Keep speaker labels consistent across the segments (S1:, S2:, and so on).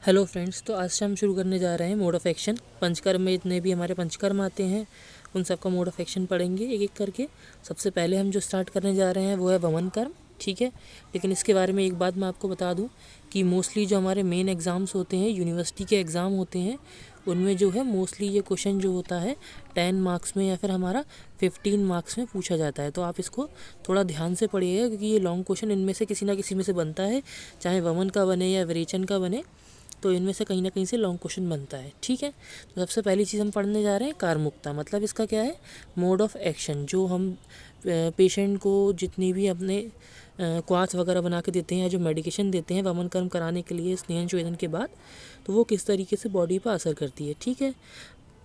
S1: Hello friends, तो आज से हम शुरू करने जा रहे हैं मोड ऑफ एक्शन। पंचकर्म में जितने भी हमारे पंचकर्म आते हैं उन सबका मोड ऑफ एक्शन पढ़ेंगे एक एक करके। सबसे पहले हम जो स्टार्ट करने जा रहे हैं वो है वमन कर्म, ठीक है। लेकिन इसके बारे में एक बात मैं आपको बता दूं कि मोस्टली जो हमारे मेन एग्ज़ाम्स होते हैं, यूनिवर्सिटी के एग्ज़ाम होते हैं, उनमें जो है मोस्टली ये क्वेश्चन जो होता है 10 मार्क्स में या फिर हमारा 15 मार्क्स में पूछा जाता है। तो आप इसको थोड़ा ध्यान से पढ़िएगा क्योंकि ये लॉन्ग क्वेश्चन इनमें से किसी ना किसी में से बनता है, चाहे वमन का बने या विरेचन का बने, तो इनमें से कहीं ना कहीं से लॉन्ग क्वेश्चन बनता है, ठीक है। तो सबसे पहली चीज़ हम पढ़ने जा रहे हैं कारमुक्ता। मतलब इसका क्या है, मोड ऑफ एक्शन। जो हम पेशेंट को जितनी भी अपने क्वाथ वगैरह बना के देते हैं या जो मेडिकेशन देते हैं वमन कर्म कराने के लिए स्नेहन स्वेदन के बाद, तो वो किस तरीके से बॉडी पर असर करती है, ठीक है।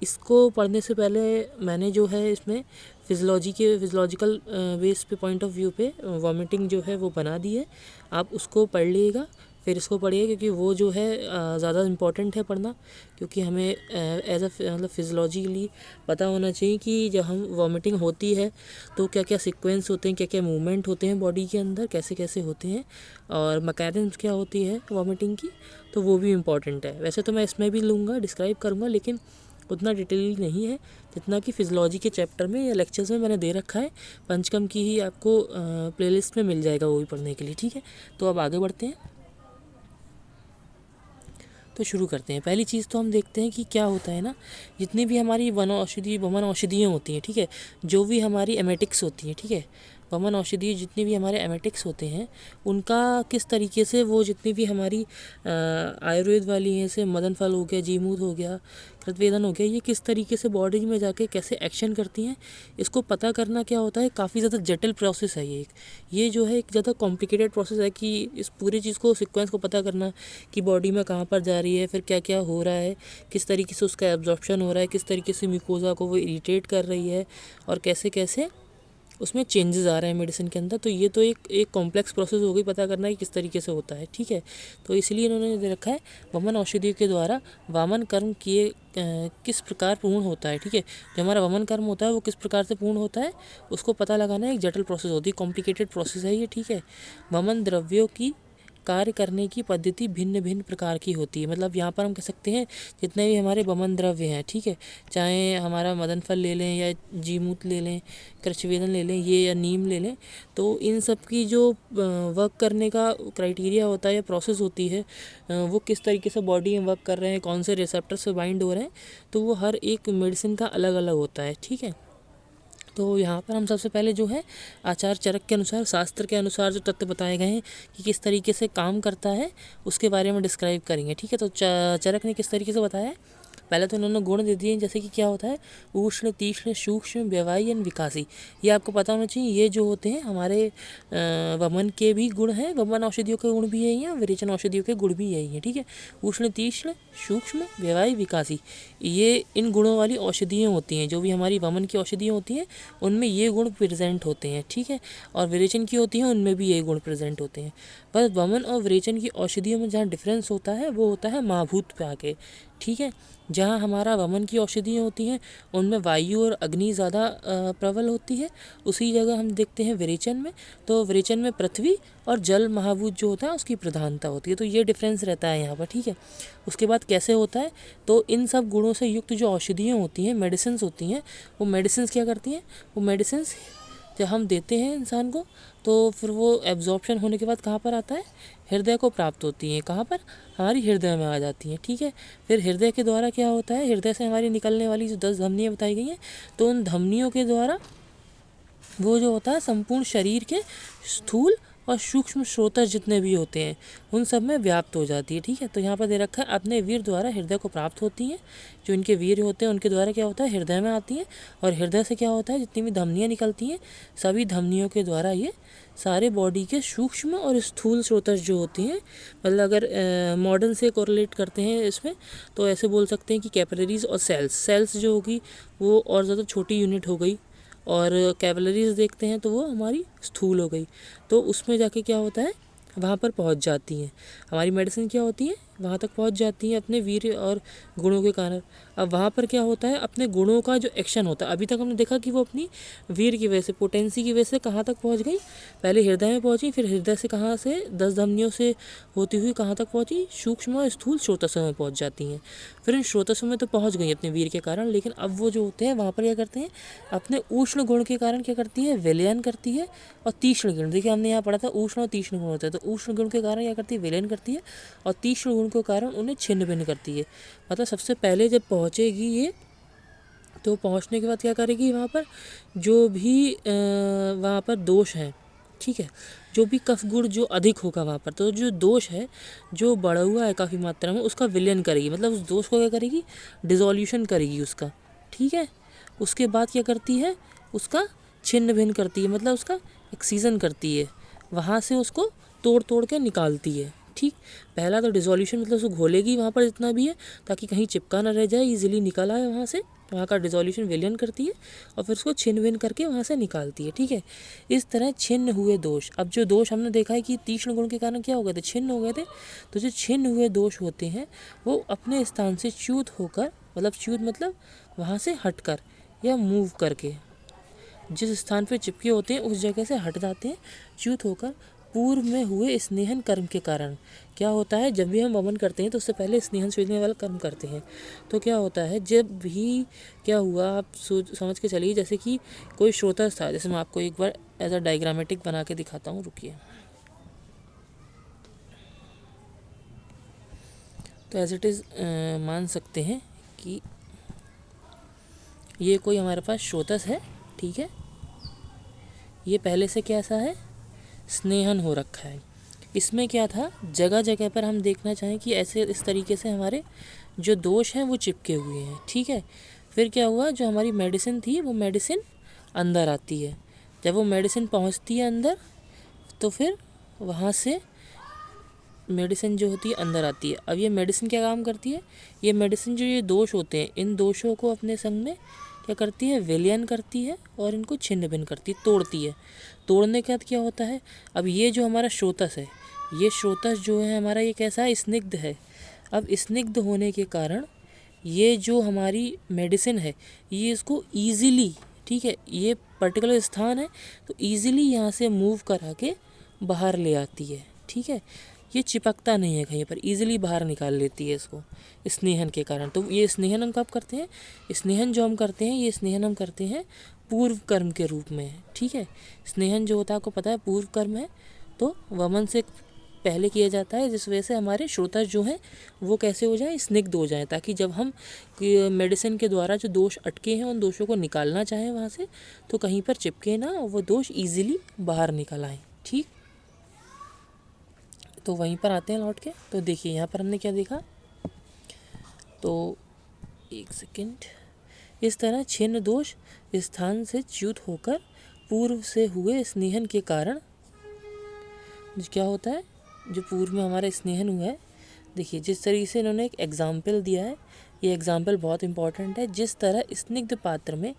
S1: इसको पढ़ने से पहले मैंने जो है इसमें फिजियोलॉजिकल बेस पे पॉइंट ऑफ व्यू पे वॉमिटिंग जो है वो बना दी है, आप उसको पढ़ लीजिएगा। फिर इसको पढ़िए क्योंकि वो जो है ज़्यादा इम्पॉर्टेंट है पढ़ना, क्योंकि हमें एज अ मतलब फिजियोलॉजिकली पता होना चाहिए कि जब हम वॉमिटिंग होती है तो क्या क्या सीक्वेंस होते हैं, क्या क्या मूवमेंट होते हैं बॉडी के अंदर, कैसे कैसे होते हैं, और मैकेनिज्म क्या होती है वॉमिटिंग की, तो वो भी इम्पॉर्टेंट है। वैसे तो मैं इसमें भी लूँगा, डिस्क्राइब करूँगा, लेकिन उतना डिटेल नहीं है जितना कि फिजियोलॉजी के चैप्टर में या लेक्चर्स में मैंने दे रखा है। पंचकर्म की ही आपको प्लेलिस्ट में मिल जाएगा वो भी पढ़ने के लिए, ठीक है। तो अब आगे बढ़ते हैं, तो शुरू करते हैं। पहली चीज़ तो हम देखते हैं कि क्या होता है ना, जितनी भी हमारी वमन औषधियाँ होती हैं, ठीक है, जो भी हमारी एमेटिक्स होती हैं, ठीक है, वमन औषधि जितने भी हमारे एमेटिक्स होते हैं उनका किस तरीके से वो जितनी भी हमारी आयुर्वेद वाली हैं, जैसे मदन फल हो गया, जीमूत हो गया, कृतवेदन हो गया, ये किस तरीके से बॉडी में जाके कैसे एक्शन करती हैं, इसको पता करना क्या होता है, काफ़ी ज़्यादा जटिल प्रोसेस है ये जो है एक ज़्यादा कॉम्प्लिकेटेड प्रोसेस है कि इस पूरी चीज़ को सीक्वेंस को पता करना कि बॉडी में कहाँ पर जा रही है, फिर क्या क्या हो रहा है, किस तरीके से उसका एब्जॉर्प्शन हो रहा है, किस तरीके से म्यूकोजा को वो इरिटेट कर रही है, और कैसे कैसे उसमें चेंजेस आ रहे हैं मेडिसिन के अंदर। तो ये तो एक कॉम्प्लेक्स प्रोसेस हो गई, पता करना है कि किस तरीके से होता है, ठीक है। तो इसलिए इन्होंने दे रखा है वमन औषधियों के द्वारा वामन कर्म किए किस प्रकार पूर्ण होता है, ठीक है। जो हमारा वमन कर्म होता है वो किस प्रकार से पूर्ण होता है उसको पता लगाना एक जटिल प्रोसेस होती है, कॉम्प्लिकेटेड प्रोसेस है ये, ठीक है। वमन द्रव्यों की कार्य करने की पद्धति भिन्न भिन्न प्रकार की होती है। मतलब यहाँ पर हम कह सकते हैं जितने भी हमारे वमन द्रव्य हैं, ठीक है, चाहे हमारा मदन फल ले लें या जीमूत ले लें, कृच्छवेदन ले लें, ये या नीम ले लें, तो इन सब की जो वर्क करने का क्राइटेरिया होता है या प्रोसेस होती है, वो किस तरीके से बॉडी में वर्क कर रहे हैं, कौन से रिसेप्टर से बाइंड हो रहे हैं, तो वो हर एक मेडिसिन का अलग अलग होता है, ठीक है। तो यहाँ पर हम सबसे पहले जो है आचार चरक के अनुसार, शास्त्र के अनुसार जो तथ्य बताए गए हैं कि किस तरीके से काम करता है उसके बारे में डिस्क्राइब करेंगे, ठीक है। तो चरक ने किस तरीके से बताया है, पहले तो उन्होंने गुण दे दिए, जैसे कि क्या होता है उष्ण, तीक्ष्ण, सूक्ष्म, व्यवायी एंड विकासी। ये आपको पता होना चाहिए, ये जो होते हैं हमारे वमन के भी गुण हैं, वमन औषधियों के गुण भी यही हैं, विरेचन औषधियों के गुण भी यही हैं, ठीक है। उष्ण, तीक्ष्ण, सूक्ष्म, व्यवायी, विकासी, ये इन गुणों वाली औषधियाँ होती हैं। जो भी हमारी वमन की औषधियाँ होती हैं उनमें ये गुण प्रेजेंट होते हैं, ठीक है। और विरेचन की होती हैं उनमें भी ये गुण प्रेजेंट होते हैं। बस वमन और विरेचन की औषधियों में जहाँ डिफरेंस होता है वो होता है महाभूत पे आके, ठीक है। जहाँ हमारा वमन की औषधियाँ होती हैं उनमें वायु और अग्नि ज़्यादा प्रबल होती है, उसी जगह हम देखते हैं विरेचन में, तो विरेचन में पृथ्वी और जल महाभूत जो होता है उसकी प्रधानता होती है। तो ये डिफरेंस रहता है यहाँ पर, ठीक है। उसके बाद कैसे होता है, तो इन सब गुणों से युक्त जो औषधियाँ होती हैं, मेडिसिन होती हैं, वो मेडिसिन क्या करती हैं, वो मेडिसिन जब हम देते हैं इंसान को तो फिर वो एब्जॉर्प्शन होने के बाद कहाँ पर आता है, हृदय को प्राप्त होती हैं। कहाँ पर, हमारी हृदय में आ जाती हैं, ठीक है। फिर हृदय के द्वारा क्या होता है, हृदय से हमारी निकलने वाली जो 10 धमनियाँ बताई गई हैं, तो उन धमनियों के द्वारा वो जो होता है संपूर्ण शरीर के स्थूल और सूक्ष्म स्रोतः जितने भी होते हैं उन सब में व्याप्त हो जाती है, ठीक है। तो यहाँ पर दे रखा है अपने वीर द्वारा हृदय को प्राप्त होती हैं। जो इनके वीर होते हैं उनके द्वारा क्या होता है, हृदय में आती हैं, और हृदय से क्या होता है जितनी भी धमनियाँ निकलती हैं सभी धमनियों के द्वारा ये सारे बॉडी के सूक्ष्म और स्थूल स्रोतः जो होती हैं, मतलब अगर मॉडर्न से कोरिलेट करते हैं इसमें तो ऐसे बोल सकते हैं कि कैपिलरीज और सेल्स जो होगी वो और ज़्यादा छोटी यूनिट हो गई, और कैपिलरीज देखते हैं तो वो हमारी स्थूल हो गई। तो उसमें जाके क्या होता है, वहाँ पर पहुँच जाती हैं। हमारी मेडिसिन क्या होती है, वहाँ तक पहुँच जाती हैं अपने वीर्य और गुणों के कारण। अब वहाँ पर क्या होता है, अपने गुणों का जो एक्शन होता है, अभी तक हमने देखा कि वो अपनी वीर की वजह से, पोटेंसी की वजह से कहाँ तक पहुँच गई, पहले हृदय में पहुँची, फिर हृदय से कहाँ से 10 धमनियों से होती हुई कहाँ तक पहुँची, सूक्ष्म और स्थूल स्रोतस्सों में पहुँच जाती हैं। फिर इन स्रोतस्सों में तो पहुँच गई अपने वीर के कारण, लेकिन अब वो जो होते हैं वहाँ पर क्या करते हैं, अपने उष्ण गुण के कारण क्या करती है, विलयन करती है। और तीक्ष्ण गुण, देखिए हमने यहाँ पढ़ा था उष्ण और तीक्ष्ण गुण होता है, तो उष्ण गुण के कारण क्या करती है, विलयन करती है, और तीक्ष्ण गुण के कारण उन्हें छिन्न भिन्न करती है। मतलब सबसे पहले जब पहुँचेगी ये, तो पहुँचने के बाद क्या करेगी, वहाँ पर जो भी वहाँ पर दोष है, ठीक है, जो भी कफ गुण जो अधिक होगा वहाँ पर, तो जो दोष है जो बढ़ा हुआ है काफ़ी मात्रा में, उसका विलयन करेगी, मतलब उस दोष को क्या करेगी, डिसोल्यूशन करेगी उसका, ठीक है। उसके बाद क्या करती है, उसका छिन्न भिन्न करती है, मतलब उसका एक्सीजन करती है, वहाँ से उसको तोड़ तोड़ के निकालती है, ठीक। पहला तो डिसोल्यूशन, मतलब उसको घोलेगी वहाँ पर जितना भी है, ताकि कहीं चिपका ना रह जाए, इजीली निकल आए वहाँ से, वहाँ का डिसोल्यूशन विलयन करती है, और फिर उसको छिन्न भिन्न करके वहाँ से निकालती है, ठीक है। इस तरह छिन्न हुए दोष, अब जो दोष हमने देखा है कि तीक्ष्ण गुण के कारण क्या हो गए थे, छिन्न हो गए थे, तो जो छिन्न हुए दोष होते हैं वो अपने स्थान से च्युत होकर, मतलब च्युत मतलब वहाँ से हटकर या मूव करके, जिस स्थान पे चिपके होते हैं उस जगह से हट जाते हैं, च्युत होकर पूर्व में हुए स्नेहन कर्म के कारण। क्या होता है, जब भी हम वमन करते हैं तो उससे पहले स्नेहन स्वेदने वाला कर्म करते हैं। तो क्या होता है, जब भी क्या हुआ, आप समझ के चलिए, जैसे कि कोई श्रोता था, जैसे मैं आपको एक बार एज अ डायग्रामेटिक बना के दिखाता हूँ, रुकिए। तो एज इट इज़ मान सकते हैं कि ये कोई हमारे पास श्रोतस है, ठीक है। ये पहले से कैसा है, स्नेहन हो रखा है। इसमें क्या था, जगह जगह पर हम देखना चाहें कि ऐसे इस तरीके से हमारे जो दोष हैं वो चिपके हुए हैं, ठीक है। फिर क्या हुआ, जो हमारी मेडिसिन थी वो मेडिसिन अंदर आती है। जब वो मेडिसिन पहुंचती है अंदर, तो फिर वहाँ से मेडिसिन जो होती है अंदर आती है। अब ये मेडिसिन क्या काम करती है, ये मेडिसिन जो ये दोष होते हैं, इन दोषों को अपने संग में क्या करती है, विलयन करती है, और इनको छिन्न भिन्न करती है, तोड़ती है। तोड़ने के बाद क्या होता है, अब ये जो हमारा श्रोतस है, ये श्रोतस जो है हमारा, ये कैसा है, स्निग्ध है। अब स्निग्ध होने के कारण ये जो हमारी मेडिसिन है, ये इसको ईज़िली, ठीक है, ये पर्टिकुलर स्थान है तो ईज़िली यहाँ से मूव करा के बाहर ले आती है, ठीक है। ये चिपकता नहीं है कहीं पर, ईज़िली बाहर निकाल लेती है इसको स्नेहन के कारण। तो ये स्नेहन हम कब करते हैं, स्नेहन जो हम करते हैं, ये स्नेहन हम करते हैं पूर्व कर्म के रूप में, ठीक है। स्नेहन जो होता है आपको पता है पूर्व कर्म है, तो वमन से पहले किया जाता है, जिस वजह से हमारे श्रोता जो हैं वो कैसे हो जाएं, स्निग्ध हो जाएं, ताकि जब हम मेडिसिन के द्वारा जो दोष अटके हैं उन दोषों को निकालना चाहें वहाँ से, तो कहीं पर चिपके ना, वो दोष ईजिली बाहर निकल आएँ, ठीक। तो वहीं पर आते हैं लौट के। तो देखिए यहाँ पर हमने क्या देखा, तो एक सेकेंड, इस तरह छिन्न दोष स्थान से च्युत होकर पूर्व से हुए स्नेहन के कारण क्या होता है, जो पूर्व में हमारा स्नेहन हुआ है, देखिए जिस तरीके से इन्होंने एक एग्जाम्पल दिया है, ये एग्जाम्पल बहुत इंपॉर्टेंट है। जिस तरह स्निग्ध पात्र में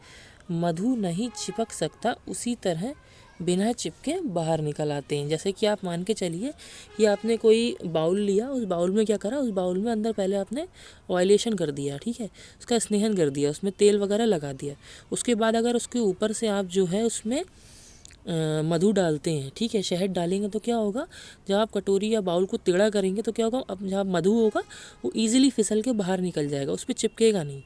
S1: मधु नहीं चिपक सकता, उसी तरह बिना चिपके बाहर निकल आते हैं। जैसे कि आप मान के चलिए कि आपने कोई बाउल लिया, उस बाउल में क्या करा, उस बाउल में अंदर पहले आपने ऑयलेशन कर दिया, ठीक है, उसका स्नेहन कर दिया, उसमें तेल वगैरह लगा दिया। उसके बाद अगर उसके ऊपर से आप जो है उसमें मधु डालते हैं, ठीक है, शहद डालेंगे, तो क्या होगा, जब आप कटोरी या बाउल को टेढ़ा करेंगे तो क्या होगा, अब जहाँ मधु होगा वो ईजिली फिसल के बाहर निकल जाएगा, उस पर चिपकेगा नहीं।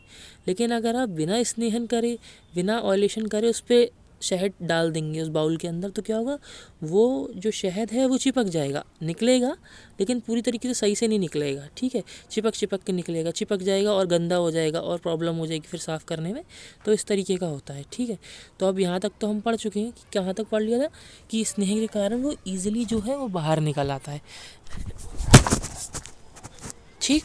S1: लेकिन अगर आप बिना स्नेहन करे, बिना ऑयलेशन करे उस पर शहद डाल देंगे उस बाउल के अंदर, तो क्या होगा, वो जो शहद है वो चिपक जाएगा, निकलेगा लेकिन पूरी तरीके से सही से नहीं निकलेगा, ठीक है, चिपक चिपक के निकलेगा, चिपक जाएगा और गंदा हो जाएगा और प्रॉब्लम हो जाएगी फिर साफ़ करने में। तो इस तरीके का होता है, ठीक है। तो अब यहाँ तक तो हम पढ़ चुके हैं कि कहाँ तक पढ़ लिया था, कि स्नेह के कारण वो ईजिली जो है वो बाहर निकल आता है, ठीक,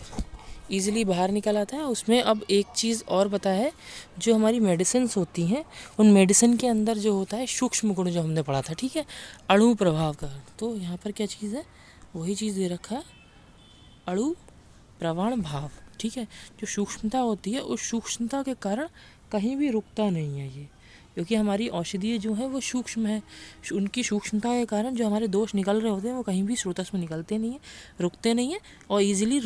S1: ईज़िली बाहर निकल आता है। उसमें अब एक चीज़ और बता है, जो हमारी मेडिसिन्स होती हैं उन मेडिसिन के अंदर जो होता है सूक्ष्म गुण, जो हमने पढ़ा था, ठीक है, अणु प्रभाव का। तो यहाँ पर क्या चीज़ है, वही चीज़ दे रखा है, अणु प्रवण भाव, ठीक है। जो सूक्ष्मता होती है उस सूक्ष्मता के कारण कहीं भी रुकता नहीं है, क्योंकि हमारी औषधियाँ जो हैं वो सूक्ष्म है, उनकी सूक्ष्मता के कारण जो हमारे दोष निकल रहे होते हैं वो कहीं भी स्रोतस्व में निकलते नहीं हैं, रुकते नहीं हैं और इजीली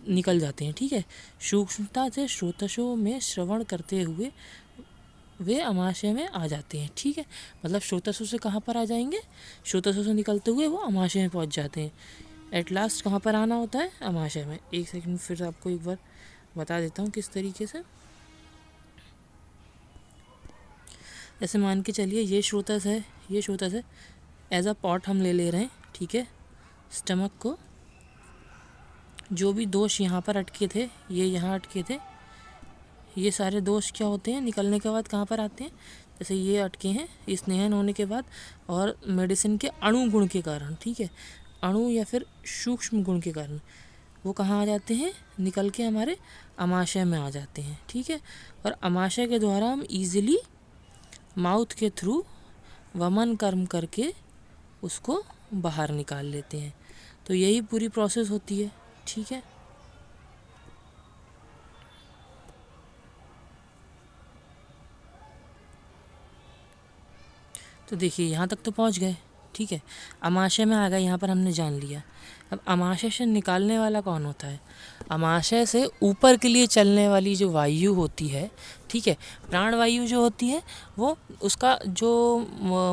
S1: निकल जाते हैं। ठीक है, सूक्ष्मता से स्रोतस्वों में श्रवण करते हुए वे अमाशय में आ जाते हैं। ठीक है, मतलब स्रोतस्व से कहाँ पर आ जाएंगे, स्रोतस्व से निकलते हुए वो अमाशय में पहुँच जाते हैं। एट लास्ट कहाँ पर आना होता है, अमाशय में। एक सेकंड फिर आपको एक बार बता देता हूँ किस तरीके से। ऐसे मान के चलिए ये स्रोतस है, ये स्रोतस है, एज अ पॉट हम ले रहे हैं। ठीक है, स्टमक को जो भी दोष यहाँ पर अटके थे, ये यहाँ अटके थे, ये सारे दोष क्या होते हैं, निकलने के बाद कहाँ पर आते हैं, जैसे ये अटके हैं स्नेहन होने के बाद और मेडिसिन के अणु गुण के कारण। ठीक है, अणु या फिर सूक्ष्म गुण के कारण वो कहाँ आ जाते हैं, निकल के हमारे अमाशय में आ जाते हैं। ठीक है, और अमाशय के द्वारा हम इजीली माउथ के थ्रू वमन कर्म करके उसको बाहर निकाल लेते हैं। तो यही पूरी प्रोसेस होती है। ठीक है, तो देखिए यहाँ तक तो पहुँच गए। ठीक है, अमाशय में आ गए, यहाँ पर हमने जान लिया। अब अमाशय से निकालने वाला कौन होता है, अमाशय से ऊपर के लिए चलने वाली जो वायु होती है, ठीक है, प्राण वायु जो होती है वो उसका जो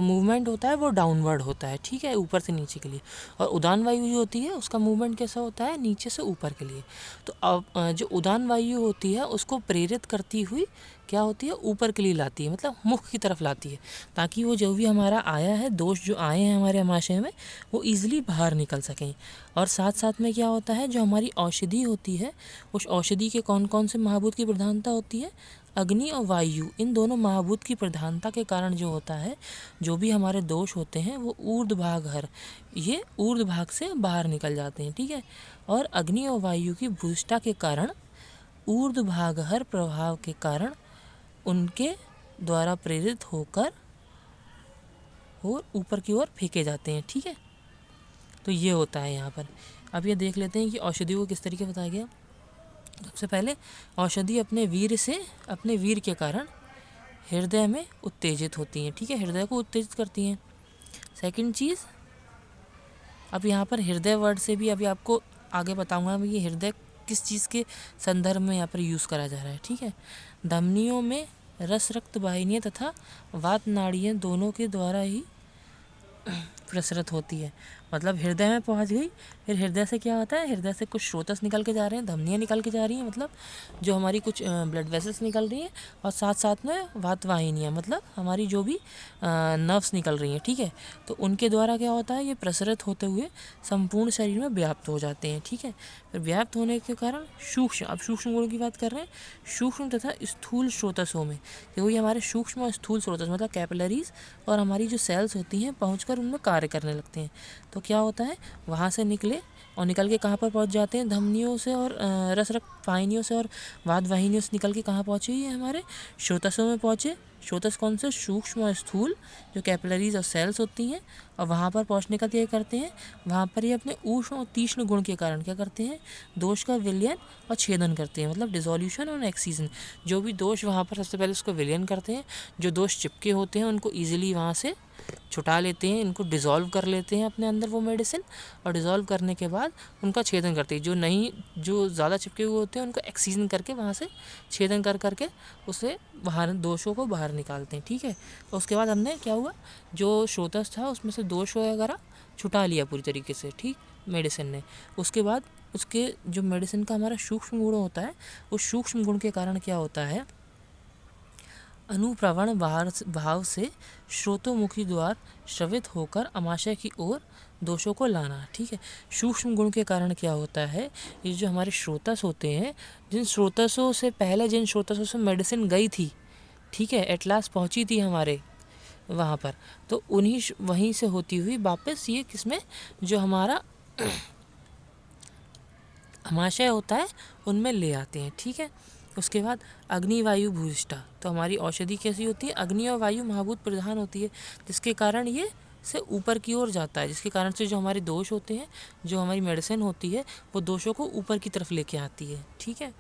S1: मूवमेंट होता है वो डाउनवर्ड होता है। ठीक है, ऊपर से नीचे के लिए। और उदान वायु जो होती है उसका मूवमेंट कैसा होता है, नीचे से ऊपर के लिए। तो अब जो उदान वायु होती है उसको प्रेरित करती हुई क्या होती है, ऊपर के लिए लाती है, मतलब मुख की तरफ लाती है, ताकि वो जो भी हमारा आया है, दोष जो आए हैं हमारे अमाशय में, वो ईजिली बाहर निकल सकें। और साथ साथ में क्या होता है, जो हमारी औषधि होती है, उस औषधि के कौन कौन से महाभूत की प्रधानता होती है, अग्नि और वायु, इन दोनों महाभूत की प्रधानता के कारण जो होता है, जो भी हमारे दोष होते हैं वो ऊर्ध्वभागहर, ये ऊर्ध्वभाग से बाहर निकल जाते हैं। ठीक है, और अग्नि और वायु की भूष्टा के कारण, ऊर्ध्वभागहर प्रभाव के कारण उनके द्वारा प्रेरित होकर और ऊपर की ओर फेंके जाते हैं। ठीक है, तो ये होता है यहाँ पर। अब ये देख लेते हैं कि औषधि को किस तरीके बताया गया। सबसे पहले औषधि अपने वीर के कारण हृदय में उत्तेजित होती हैं। ठीक है, हृदय को उत्तेजित करती हैं। सेकंड चीज़, अब यहाँ पर हृदय वर्ड से भी अभी आपको आगे बताऊंगा मैं ये हृदय किस चीज़ के संदर्भ में यहाँ पर यूज़ करा जा रहा है। ठीक है, धमनियों में रस रक्त वाहिनियाँ तथा वात नाड़ियाँ दोनों के द्वारा ही प्रसरित होती है, मतलब हृदय में पहुंच गई। फिर हृदय से क्या होता है, हृदय से कुछ स्रोतस निकल के जा रहे हैं, धमनियाँ निकल के जा रही हैं, मतलब जो हमारी कुछ ब्लड वेसल्स निकल रही हैं, और साथ साथ में वात वाहिनियाँ, मतलब हमारी जो भी नर्व्स निकल रही हैं। ठीक है, तो उनके द्वारा क्या होता है, ये प्रसरित होते हुए संपूर्ण शरीर में व्याप्त हो जाते हैं। ठीक है, फिर व्याप्त होने के कारण सूक्ष्म, अब सूक्ष्म गुणों की बात कर रहे हैं, सूक्ष्म तथा स्थूल स्रोतसों में, क्योंकि हमारे सूक्ष्म और स्थूल स्रोतस मतलब कैपिलरीज और हमारी जो सेल्स होती हैं पहुंचकर उनमें कार्य करने लगते हैं। तो क्या होता है, वहाँ से निकले और निकल के कहाँ पर पहुँच जाते हैं, धमनियों से और रस रक्त वाहिनियों से और वात वाहिनियों से निकल के कहाँ पहुँचे, ये हमारे स्रोतसों में पहुँचे। स्रोतस कौन से, सूक्ष्म और स्थूल जो कैपिलरीज और सेल्स होती हैं, और वहाँ पर पहुँचने का तय करते हैं। वहाँ पर ये अपने उष्ण और तीक्ष्ण गुण के कारण क्या करते हैं, दोष का विलयन और छेदन करते हैं, मतलब डिसोल्यूशन और एक्सीजन। जो भी दोष वहाँ पर सबसे पहले उसको विलयन करते हैं, जो दोष चिपके होते हैं उनको ईजिली वहाँ से छुटा लेते हैं, इनको डिज़ोल्व कर लेते हैं अपने अंदर वो मेडिसिन, और डिज़ोल्व करने के बाद उनका छेदन करते हैं। जो ज़्यादा चिपके हुए होते हैं उनको एक्सीजन करके वहाँ से छेदन कर करके उससे बाहर दोषों को बाहर निकालते हैं। ठीक है, तो उसके बाद हमने क्या हुआ, जो स्रोतस था उसमें से दोष वगैरह छुटा लिया पूरी तरीके से, ठीक, मेडिसिन ने। उसके बाद उसके जो मेडिसिन का हमारा सूक्ष्म गुण होता है, उस सूक्ष्म गुण के कारण क्या होता है, अनुप्रवण भाव से श्रोतोमुखी द्वार श्रवित होकर अमाशय की ओर दोषों को लाना। ठीक है, सूक्ष्म गुण के कारण क्या होता है, ये जो हमारे स्रोतस होते हैं, जिन स्रोतसों से पहले जिन स्रोतसों से मेडिसिन गई थी, ठीक है, एट लास्ट पहुंची थी हमारे वहाँ पर, तो वहीं से होती हुई वापस ये किसमें, जो हमारा अमाशय होता है उनमें ले आते हैं। ठीक है, उसके बाद अग्नि वायु भूष्टा, तो हमारी औषधि कैसी होती है, अग्नि और वायु महाभूत प्रधान होती है, जिसके कारण ये से ऊपर की ओर जाता है, जिसके कारण से जो हमारे दोष होते हैं, जो हमारी मेडिसिन होती है, वो दोषों को ऊपर की तरफ लेके आती है। ठीक है,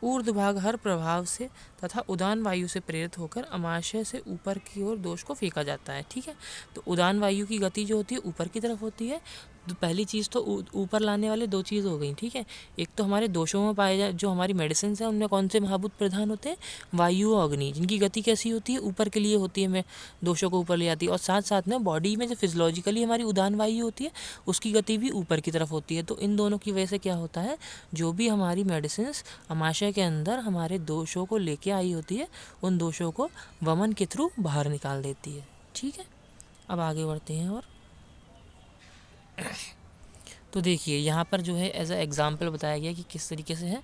S1: ऊर्ध्वभाग हर प्रभाव से तथा उदान वायु से प्रेरित होकर अमाशय से ऊपर की ओर दोष को फेंका जाता है। ठीक है, तो उदान वायु की गति जो होती है ऊपर की तरफ होती है। तो पहली चीज़ तो ऊपर लाने वाले दो चीज़ हो गई। ठीक है, एक तो हमारे दोषों में पाए जाए जो हमारी मेडिसिन है उनमें कौन से महाभूत प्रधान होते हैं, वायु और अग्नि, जिनकी गति कैसी होती है, ऊपर के लिए होती है, में दोषों को ऊपर ले जाती है। और साथ साथ में बॉडी में जो फिजियोलॉजिकली हमारी उदान वायु होती है उसकी गति भी ऊपर की तरफ होती है। तो इन दोनों की वजह से क्या होता है, जो भी हमारी मेडिसिन अमाशय के अंदर हमारे दोषों को लेके आई होती है उन दोषों को वमन के थ्रू बाहर निकाल देती है। ठीक है, अब आगे बढ़ते हैं। और तो देखिए यहाँ पर जो है एज अ एग्जाम्पल बताया गया कि किस तरीके से है।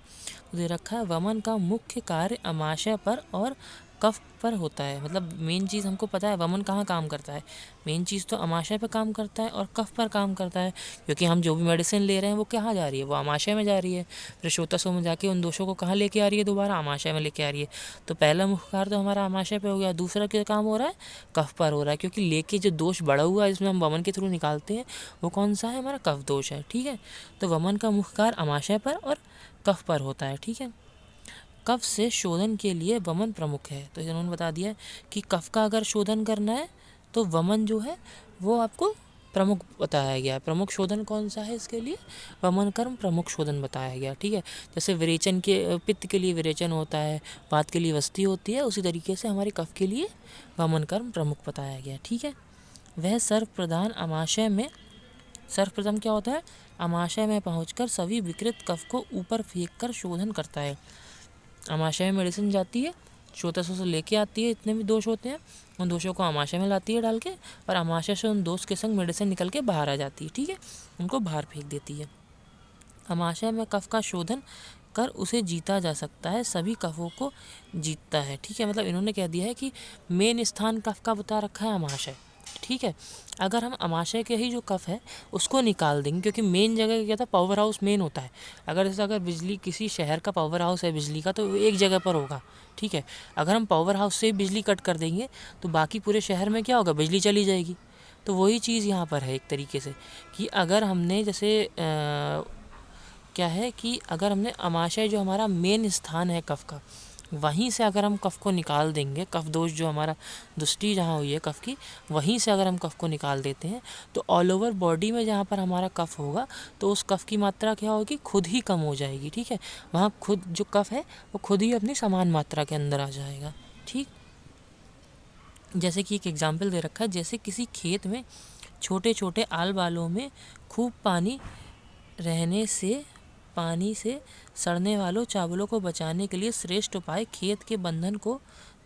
S1: तो दे रखा है वमन का मुख्य कार्य अमाशय पर और कफ पर होता है। मतलब मेन चीज़ हमको पता है वमन कहाँ काम करता है, मेन चीज़ तो अमाशय पर काम करता है और कफ पर काम करता है, क्योंकि हम जो भी मेडिसिन ले रहे हैं वो कहाँ जा रही है, वो अमाशय में जा रही है। फिर श्रोतसो में जाके उन दोषों को कहाँ लेके आ रही है, दोबारा अमाशय में लेके आ रही है। तो पहला मुख्य कार्य तो हमारा अमाशय पे हो गया, दूसरा क्या काम हो रहा है, कफ पर हो रहा है, क्योंकि लेके जो दोष बढ़ा हुआ है इसमें हम वमन के थ्रू निकालते हैं वो कौन सा है, हमारा कफ दोष है। ठीक है, तो वमन का मुख्य कार्य अमाशय पर और कफ पर होता है। ठीक है, कफ से शोधन के लिए वमन प्रमुख है। तो इन्होंने बता दिया कि कफ का अगर शोधन करना है तो वमन जो है वो आपको प्रमुख बताया गया है। प्रमुख शोधन कौन सा है इसके लिए, वमन कर्म प्रमुख शोधन बताया गया। ठीक है, जैसे विरेचन के पित्त के लिए विरेचन होता है, वात के लिए वस्ती होती है, उसी तरीके से हमारे कफ के लिए वमन कर्म प्रमुख बताया गया। ठीक है, वह सर्व प्रधान अमाशय में, सर्वप्रथम क्या होता है, अमाशय में पहुंचकर सभी विकृत कफ को ऊपर फेंक कर शोधन करता है। अमाशय में मेडिसिन जाती है, श्रोतसों से लेके आती है, इतने भी दोष होते हैं उन दोषों को अमाशय में लाती है डाल के, और अमाशय से उन दोष के संग मेडिसिन निकल के बाहर आ जाती है। ठीक है, उनको बाहर फेंक देती है। अमाशय में कफ का शोधन कर उसे जीता जा सकता है, सभी कफों को जीतता है। ठीक है, मतलब इन्होंने कह दिया है कि मेन स्थान कफ का बता रखा है अमाशय। ठीक है, अगर हम अमाशय के ही जो कफ है उसको निकाल देंगे, क्योंकि मेन जगह क्या था, पावर हाउस मेन होता है। अगर बिजली किसी शहर का पावर हाउस है बिजली का तो एक जगह पर होगा। ठीक है, अगर हम पावर हाउस से बिजली कट कर देंगे तो बाकी पूरे शहर में क्या होगा, बिजली चली जाएगी। तो वही चीज़ यहाँ पर है एक तरीके से कि अगर हमने जैसे क्या है कि अगर हमने अमाशय जो हमारा मेन स्थान है कफ का, वहीं से अगर हम कफ को निकाल देंगे, कफ दोष जो हमारा दृष्टि जहाँ हुई है कफ की, वहीं से अगर हम कफ को निकाल देते हैं तो ऑल ओवर बॉडी में जहाँ पर हमारा कफ होगा तो उस कफ की मात्रा क्या होगी, खुद ही कम हो जाएगी। ठीक है, वहाँ खुद जो कफ है वो खुद ही अपनी समान मात्रा के अंदर आ जाएगा। ठीक, जैसे कि एक एग्जाम्पल दे रखा है, जैसे किसी खेत में छोटे छोटे आल बालों में खूब पानी रहने से पानी से सड़ने वालों चावलों को बचाने के लिए श्रेष्ठ उपाय खेत के बंधन को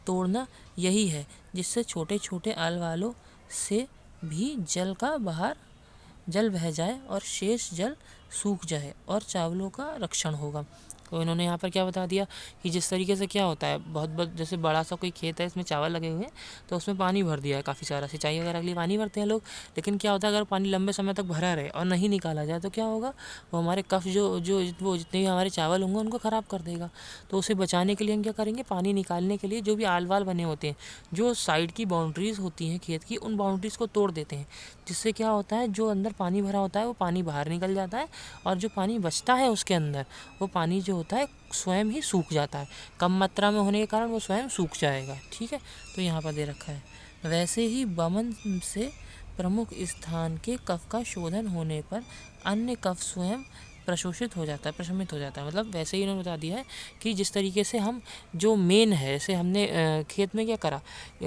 S1: तोड़ना यही है, जिससे छोटे छोटे आल वालों से भी जल बह जाए और शेष जल सूख जाए और चावलों का रक्षण होगा। तो इन्होंने यहाँ पर क्या बता दिया कि जिस तरीके से क्या होता है, बहुत जैसे बड़ा सा कोई खेत है, इसमें चावल लगे हुए हैं तो उसमें पानी भर दिया है काफ़ी सारा, सिंचाई वगैरह के लिए पानी भरते हैं लोग। लेकिन क्या होता है, अगर पानी लंबे समय तक भरा रहे और नहीं निकाला जाए तो क्या होगा, वो हमारे कफ जो जो वो जितने भी हमारे चावल होंगे उनको ख़राब कर देगा। तो उसे बचाने के लिए हम क्या करेंगे, पानी निकालने के लिए जो भी आल वाल बने होते हैं, जो साइड की बाउंड्रीज़ होती हैं खेत की, उन बाउंड्रीज़ को तोड़ देते हैं, जिससे क्या होता है, जो अंदर पानी भरा होता है वो पानी बाहर निकल जाता है, और जो पानी बचता है उसके अंदर वो पानी जो होता है स्वयं ही सूख जाता है। कम मात्रा में होने के कारण वो स्वयं सूख जाएगा। ठीक है, तो यहाँ पर दे रखा है, वैसे ही वमन से प्रमुख स्थान के कफ का शोधन होने पर अन्य कफ स्वयं प्रशोषित हो जाता है, प्रशमित हो जाता है। मतलब वैसे ही इन्होंने बता दिया है कि जिस तरीके से हम जो मेन है, जैसे हमने खेत में क्या करा,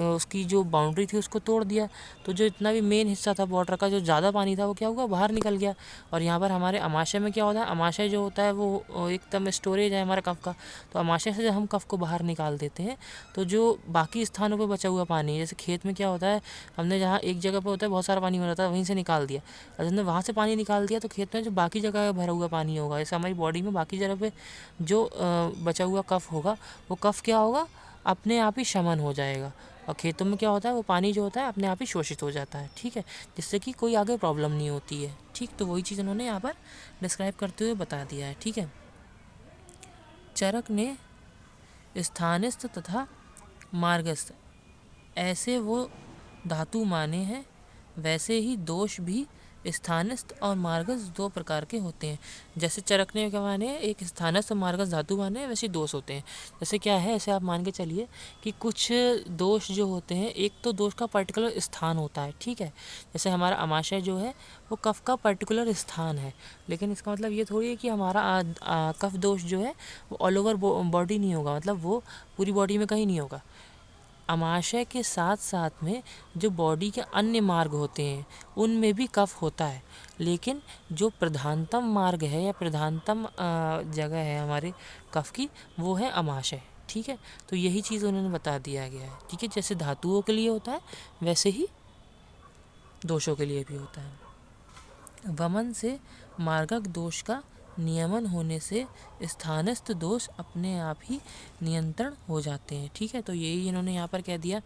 S1: उसकी जो बाउंड्री थी उसको तोड़ दिया, तो जो इतना भी मेन हिस्सा था वाटर का, जो ज़्यादा पानी था वो क्या हुआ, बाहर निकल गया। और यहाँ पर हमारे अमाशय में क्या होता है, अमाशय जो होता है वो एकदम स्टोरेज है हमारा कफ का। तो अमाशय से जब हम कफ को बाहर निकाल देते हैं तो जो बाकी स्थानों पर बचा हुआ पानी, जैसे खेत में क्या होता है, हमने जहाँ एक जगह पर होता है बहुत सारा पानी भरा था वहीं से निकाल दिया, और हमने वहाँ से पानी निकाल दिया तो खेत में जो बाकी जगह भरा हुआ पानी होगा, जैसे हमारी बॉडी में बाकी जगह पे जो बचा हुआ कफ होगा, वो कफ क्या होगा, अपने आप ही शमन हो जाएगा। और खेतों में क्या होता है, वो पानी जो होता है अपने आप ही शोषित हो जाता है। ठीक है, जिससे कि कोई आगे प्रॉब्लम नहीं होती है। ठीक, तो वही चीज़ उन्होंने यहाँ पर डिस्क्राइब करते हुए बता दिया है। ठीक है, चरक ने स्थानस्थ तथा मार्गस्थ ऐसे वो धातु माने हैं, वैसे ही दोष भी स्थानस्थ और मार्गस्थ दो प्रकार के होते हैं। जैसे चरकने के माने एक स्थानस्थ और मार्गस्थ धातु माने वैसे दोष होते हैं। जैसे क्या है, ऐसे आप मान के चलिए कि कुछ दोष जो होते हैं, एक तो दोष का पर्टिकुलर स्थान होता है, ठीक है। जैसे हमारा अमाशय जो है वो कफ का पर्टिकुलर स्थान है, लेकिन इसका मतलब ये थोड़ी है कि हमारा कफ दोष जो है वो ऑल ओवर बॉडी नहीं होगा, मतलब वो पूरी बॉडी में कहीं नहीं होगा। अमाशय के साथ साथ में जो बॉडी के अन्य मार्ग होते हैं उनमें भी कफ होता है, लेकिन जो प्रधानतम मार्ग है या प्रधानतम जगह है हमारे कफ की, वो है अमाशय, ठीक है। तो यही चीज़ उन्होंने बता दिया गया है, ठीक है। जैसे धातुओं के लिए होता है वैसे ही दोषों के लिए भी होता है। वमन से मार्गक दोष का नियमन होने से स्थानस्थ दोष अपने आप ही नियंत्रण हो जाते हैं, ठीक है। तो यही इन्होंने यहाँ पर कह दिया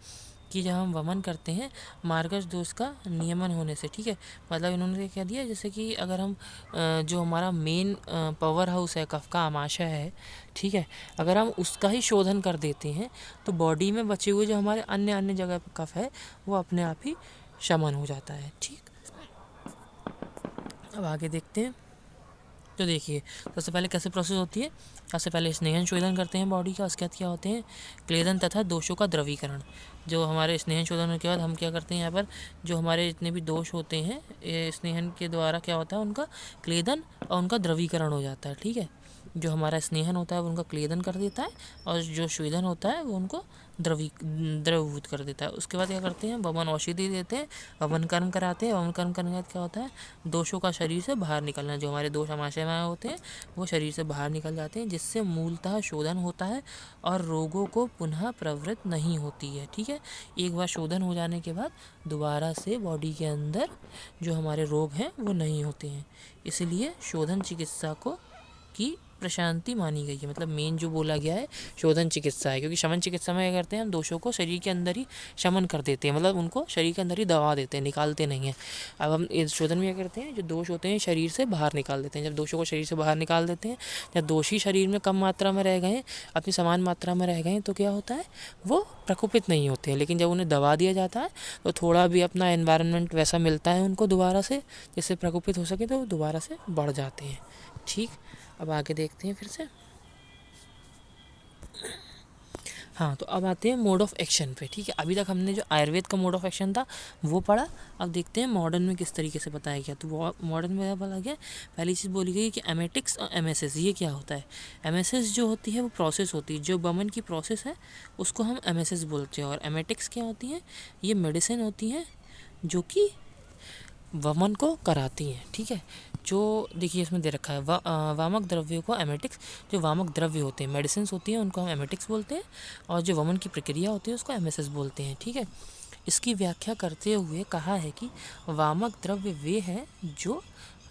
S1: कि जब हम वमन करते हैं मार्गज दोष का नियमन होने से, ठीक है। मतलब इन्होंने कह दिया जैसे कि अगर हम जो हमारा मेन पावर हाउस है कफ का अमाशय है, ठीक है, अगर हम उसका ही शोधन कर देते हैं तो बॉडी में बचे हुए जो हमारे अन्य अन्य जगह पर कफ है वो अपने आप ही शमन हो जाता है, ठीक। अब आगे देखते हैं। तो देखिए सबसे पहले कैसे प्रोसेस होती है। सबसे पहले स्नेहन शोधन करते हैं बॉडी का, उसके बाद क्या होते हैं क्लेदन तथा दोषों का द्रवीकरण। जो हमारे स्नेहन शोधन के बाद हम क्या करते हैं, यहाँ पर जो हमारे जितने भी दोष होते हैं स्नेहन के द्वारा क्या होता है उनका क्लेदन और उनका द्रवीकरण हो जाता है, ठीक है। जो हमारा स्नेहन होता है वो उनका क्लेदन कर देता है और जो स्वेदन होता है वो उनको द्रवीभूत कर देता है। उसके बाद क्या करते हैं वमन औषधि देते हैं, वमन कर्म कराते हैं। वमन कर्म करने के बाद क्या होता है दोषों का शरीर से बाहर निकलना। जो हमारे दोष अमाशय में होते हैं वो शरीर से बाहर निकल जाते हैं, जिससे मूलतः शोधन होता है और रोगों को पुनः प्रवृत्त नहीं होती है, ठीक है। एक बार शोधन हो जाने के बाद दोबारा से बॉडी के अंदर जो हमारे रोग हैं वो नहीं होते हैं। इसलिए शोधन चिकित्सा की प्रशांति मानी गई है। मतलब मेन जो बोला गया है शोधन चिकित्सा है, क्योंकि शमन चिकित्सा में क्या करते हैं हम दोषों को शरीर के अंदर ही शमन कर देते हैं, मतलब उनको शरीर के अंदर ही दबा देते हैं, निकालते नहीं हैं। अब हम इस शोधन में क्या करते हैं जो दोष होते हैं शरीर से बाहर निकाल देते हैं। जब दोषों को शरीर से बाहर निकाल देते हैं, जब दोष ही शरीर में कम मात्रा में रह गए, अपनी समान मात्रा में रह गए, तो क्या होता है वो प्रकोपित नहीं होते हैं। लेकिन जब उन्हें दबा दिया जाता है तो थोड़ा भी अपना एनवायरनमेंट वैसा मिलता है उनको दोबारा से, जिससे प्रकोपित हो सके तो दोबारा से बढ़ जाते हैं, ठीक। अब आगे देखते हैं फिर से। हाँ, तो अब आते हैं मोड ऑफ एक्शन पे, ठीक है। अभी तक हमने जो आयुर्वेद का मोड ऑफ एक्शन था वो पढ़ा। अब देखते हैं मॉडर्न में किस तरीके से बताया गया। तो मॉडर्न में क्या बोला गया, पहली चीज़ बोली गई कि एमेटिक्स और एमएसएस ये क्या होता है। एमएसएस जो होती है वो प्रोसेस होती है, जो वमन की प्रोसेस है उसको हम एमएसएस बोलते हैं। और एमेटिक्स क्या होती हैं, ये मेडिसिन होती हैं जो कि वमन को कराती हैं, ठीक है। जो देखिए इसमें दे रखा है वामक द्रव्यों को एमेटिक्स, जो वामक द्रव्य होते हैं मेडिसिन होती हैं उनको हम एमेटिक्स बोलते हैं, और जो वमन की प्रक्रिया होती है उसको एमएसएस बोलते हैं, ठीक है। इसकी व्याख्या करते हुए कहा है कि वामक द्रव्य वे हैं जो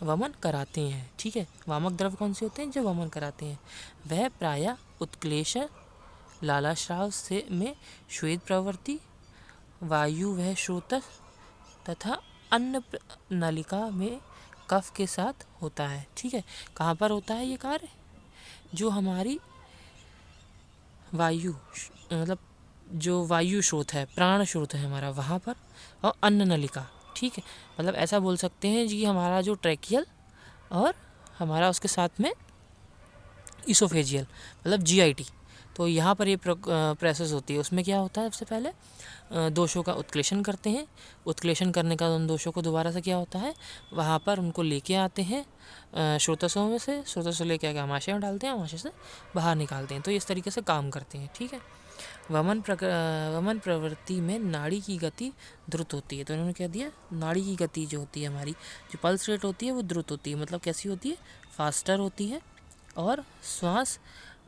S1: वमन कराते हैं, ठीक है। वामक द्रव्य कौन से होते हैं जो वमन कराते हैं, वह प्रायः उत्क्लेश, लालाश्राव से में श्वेत प्रवृत्ति, वायु वह स्रोतक तथा अन्न नलिका में कफ के साथ होता है, ठीक है। कहाँ पर होता है ये कार्य, जो हमारी वायु मतलब जो वायु स्रोत है, प्राण स्रोत है हमारा वहाँ पर, और अन्न नलिका, ठीक है। मतलब ऐसा बोल सकते हैं जी हमारा जो ट्रैकियल और हमारा उसके साथ में इसोफेजियल मतलब जीआईटी, तो यहाँ पर ये प्रोसेस होती है। उसमें क्या होता है सबसे पहले दोषों का उत्क्लेशन करते हैं। उत्क्लेशन करने का उन दोषों को दोबारा से क्या होता है वहाँ पर उनको लेके आते हैं स्रोतसों में से, स्रोतों से लेके आके आमाशय में डालते हैं, आमाशय से बाहर निकालते हैं। तो इस तरीके से काम करते हैं, ठीक है। वमन प्रवृत्ति में नाड़ी की गति द्रुत होती है। तो इन्होंने क्या दिया, नाड़ी की गति जो होती है हमारी, जो पल्स रेट होती है वो द्रुत होती है। मतलब कैसी होती है, फास्टर होती है, और श्वास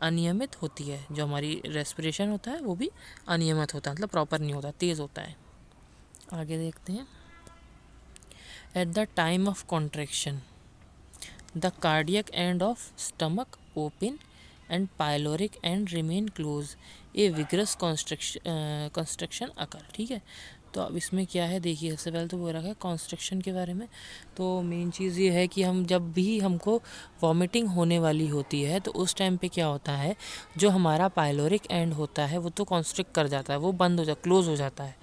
S1: अनियमित होती है। जो हमारी रेस्पिरेशन होता है वो भी अनियमित होता है, मतलब प्रॉपर नहीं होता, तेज़ होता है। आगे देखते हैं। At the time of contraction the cardiac end of stomach open and pyloric end remain close, a vigorous construction occur, ठीक है। तो अब इसमें क्या है देखिए, सबसे पहले तो बोल रखा है कॉन्स्ट्रक्शन के बारे में। तो मेन चीज़ ये है कि हम जब भी हमको वॉमिटिंग होने वाली होती है तो उस टाइम पे क्या होता है, जो हमारा पाइलोरिक एंड होता है वो तो कॉन्स्ट्रिक्ट कर जाता है, वो बंद हो जाता, क्लोज हो जाता है।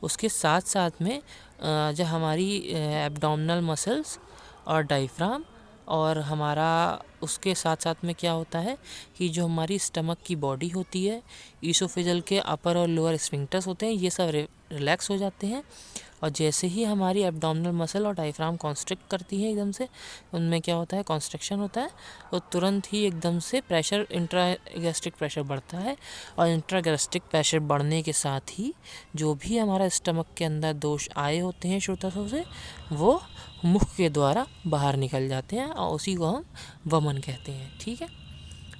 S1: उसके साथ साथ में जो हमारी एब्डोमिनल मसल्स और डायफ्राम और हमारा उसके साथ साथ में क्या होता है कि जो हमारी स्टमक की बॉडी होती है, ईसोफेजल के अपर और लोअर स्फिंक्टर्स होते हैं, ये सब रिलैक्स हो जाते हैं। और जैसे ही हमारी एब्डोमिनल मसल और डायफ्राम कॉन्स्ट्रिक्ट करती है एकदम से, उनमें क्या होता है, कॉन्स्ट्रिक्शन होता है, तो तुरंत ही एकदम से प्रेशर, इंट्रागैस्ट्रिक प्रेशर बढ़ता है। और इंट्रागैस्ट्रिक प्रेशर बढ़ने के साथ ही जो भी हमारा स्टमक के अंदर दोष आए होते हैं श्रोतासों से, वो मुख के द्वारा बाहर निकल जाते हैं और उसी को हम वमन कहते हैं। ठीक है।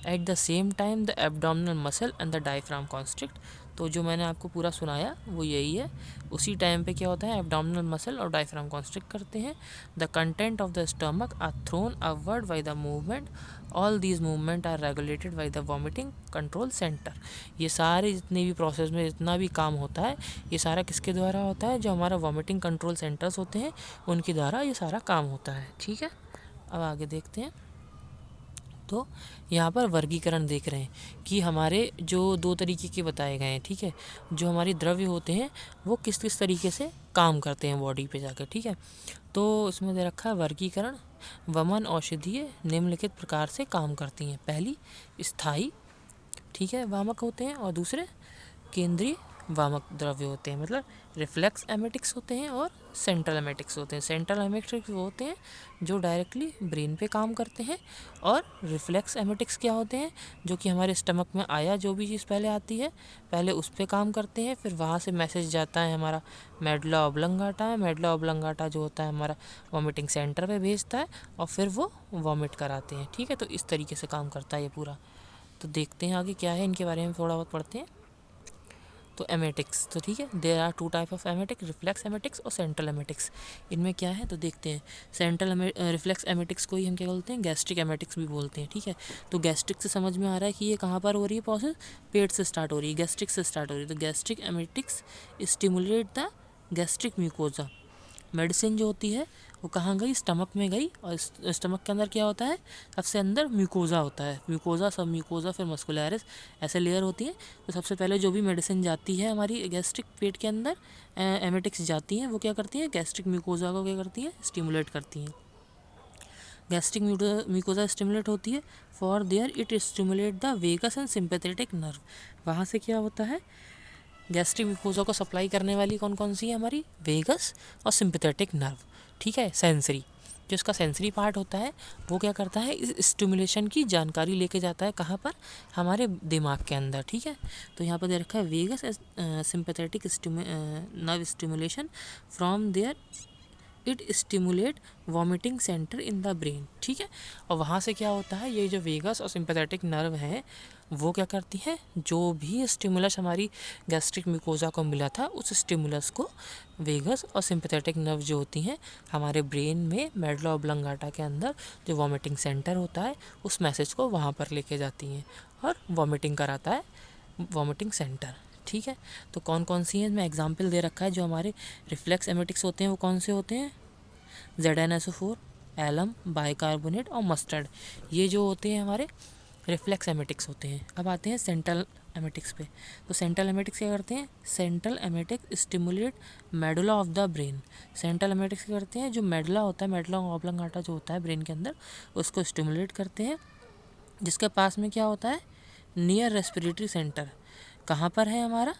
S1: At the same time the abdominal muscle and the diaphragm constrict. तो जो मैंने आपको पूरा सुनाया वो यही है। उसी टाइम पे क्या होता है, एब्डोमिनल मसल और डायफ्राम कॉन्स्ट्रिक्ट करते हैं। The content of the stomach are thrown upward by the movement. All these movement are regulated by the vomiting control centre. ये सारे जितने भी प्रोसेस में जितना भी काम होता है, ये सारा किसके द्वारा होता है, जो हमारा वॉमिटिंग कंट्रोल सेंटर्स होते हैं उनके द्वारा ये सारा काम होता है। ठीक है। अब आगे देखते हैं। तो यहाँ पर वर्गीकरण देख रहे हैं कि हमारे जो 2 तरीके के बताए गए हैं। ठीक है। जो हमारे द्रव्य होते हैं वो किस किस तरीके से काम करते हैं बॉडी पे जाकर। ठीक है। तो इसमें दे रखा है वर्गीकरण। वमन औषधीय निम्नलिखित प्रकार से काम करती हैं। पहली स्थायी, ठीक है, वामक होते हैं, और दूसरे केंद्रीय वामक द्रव्य होते हैं, मतलब रिफ्लेक्स एमेटिक्स होते हैं और सेंट्रल एमेटिक्स होते हैं। सेंट्रल एमेटिक्स वो होते हैं जो डायरेक्टली ब्रेन पे काम करते हैं, और रिफ्लेक्स एमेटिक्स क्या होते हैं, जो कि हमारे स्टमक में आया जो भी चीज़ पहले आती है, पहले उस पे काम करते हैं, फिर वहाँ से मैसेज जाता है हमारा मेडुला ऑब्लंगाटा है। मेडुला ऑब्लंगाटा जो होता है हमारा वॉमिटिंग सेंटर पे भेजता है, और फिर वो वॉमिट कराते हैं। ठीक है। तो इस तरीके से काम करता है ये पूरा। तो देखते हैं आगे क्या है, इनके बारे में थोड़ा बहुत पढ़ते हैं। तो एमेटिक्स, तो ठीक है, there are 2 type of emetic, reflex emetics और सेंट्रल एमेटिक्स। इनमें क्या है तो देखते हैं। सेंट्रल रिफ्लेक्स एमेटिक्स को ही हम क्या बोलते हैं, गैस्ट्रिक एमेटिक्स भी बोलते हैं। ठीक है। तो गैस्ट्रिक से समझ में आ रहा है कि ये कहाँ पर हो रही है प्रोसेस, पेट से स्टार्ट हो रही है, गैस्ट्रिक से स्टार्ट हो रही है। तो gastric emetics stimulate the gastric mucosa. Medicine जो होती है वो कहाँ गई, स्टमक में गई, और स्टमक के अंदर क्या होता है, सबसे अंदर म्यूकोजा होता है, म्यूकोजा, सब म्यूकोजा, फिर मस्कुलैरिस, ऐसे लेयर होती है। तो सबसे पहले जो भी मेडिसिन जाती है हमारी गैस्ट्रिक पेट के अंदर, एमेटिक्स जाती हैं, वो क्या करती हैं, गैस्ट्रिक म्यूकोजा को क्या करती हैं, स्टिमुलेट करती हैं। गैस्ट्रिक म्यूकोजा स्टिमुलेट होती है, for there it stimulate the vagus and sympathetic nerve. वहाँ से क्या होता है, गैस्ट्रिक म्यूकोजा को सप्लाई करने वाली कौन कौन सी है, हमारी वेगस और सिंपैथेटिक नर्व। ठीक है। सेंसरी, जो इसका सेंसरी पार्ट होता है वो क्या करता है, इस स्टिमुलेशन की जानकारी लेके जाता है कहाँ पर, हमारे दिमाग के अंदर। ठीक है। तो यहाँ पर दे रखा है vagus sympathetic nerve stimulation from there it stimulate vomiting centre in the brain. ठीक है। और वहाँ से क्या होता है, ये जो वेगस और सिंपैथेटिक नर्व हैं वो क्या करती हैं, जो भी स्टिमुलस हमारी गैस्ट्रिक म्यूकोजा को मिला था, उस स्टिमुलस को वेगस और सिंपैथेटिक नर्व जो होती हैं हमारे ब्रेन में मेडुला ऑब्लंगाटा के अंदर जो वॉमिटिंग सेंटर होता है, उस मैसेज को वहाँ पर लेके जाती हैं और वॉमिटिंग कराता है वॉमिटिंग सेंटर। ठीक है। तो कौन कौन सी हैं, मैं एग्जाम्पल दे रखा है। जो हमारे रिफ्लेक्स एमेटिक्स होते हैं वो कौन से होते हैं, ZnSO4, एलम, बाइकार्बोनेट और मस्टर्ड। ये जो होते हैं हमारे रिफ्लेक्स एमेटिक्स होते हैं। अब आते हैं सेंट्रल एमेटिक्स पे। तो सेंट्रल एमेटिक्स क्या करते हैं, central emetics stimulate medulla of the brain. Central emetics क्या करते हैं, जो मेडुला होता है, मेडुला ऑब्लंगाटा जो होता है ब्रेन के अंदर, उसको स्टिमुलेट करते हैं, जिसके पास में क्या होता है, नियर रेस्पिरेटरी सेंटर। कहाँ पर है हमारा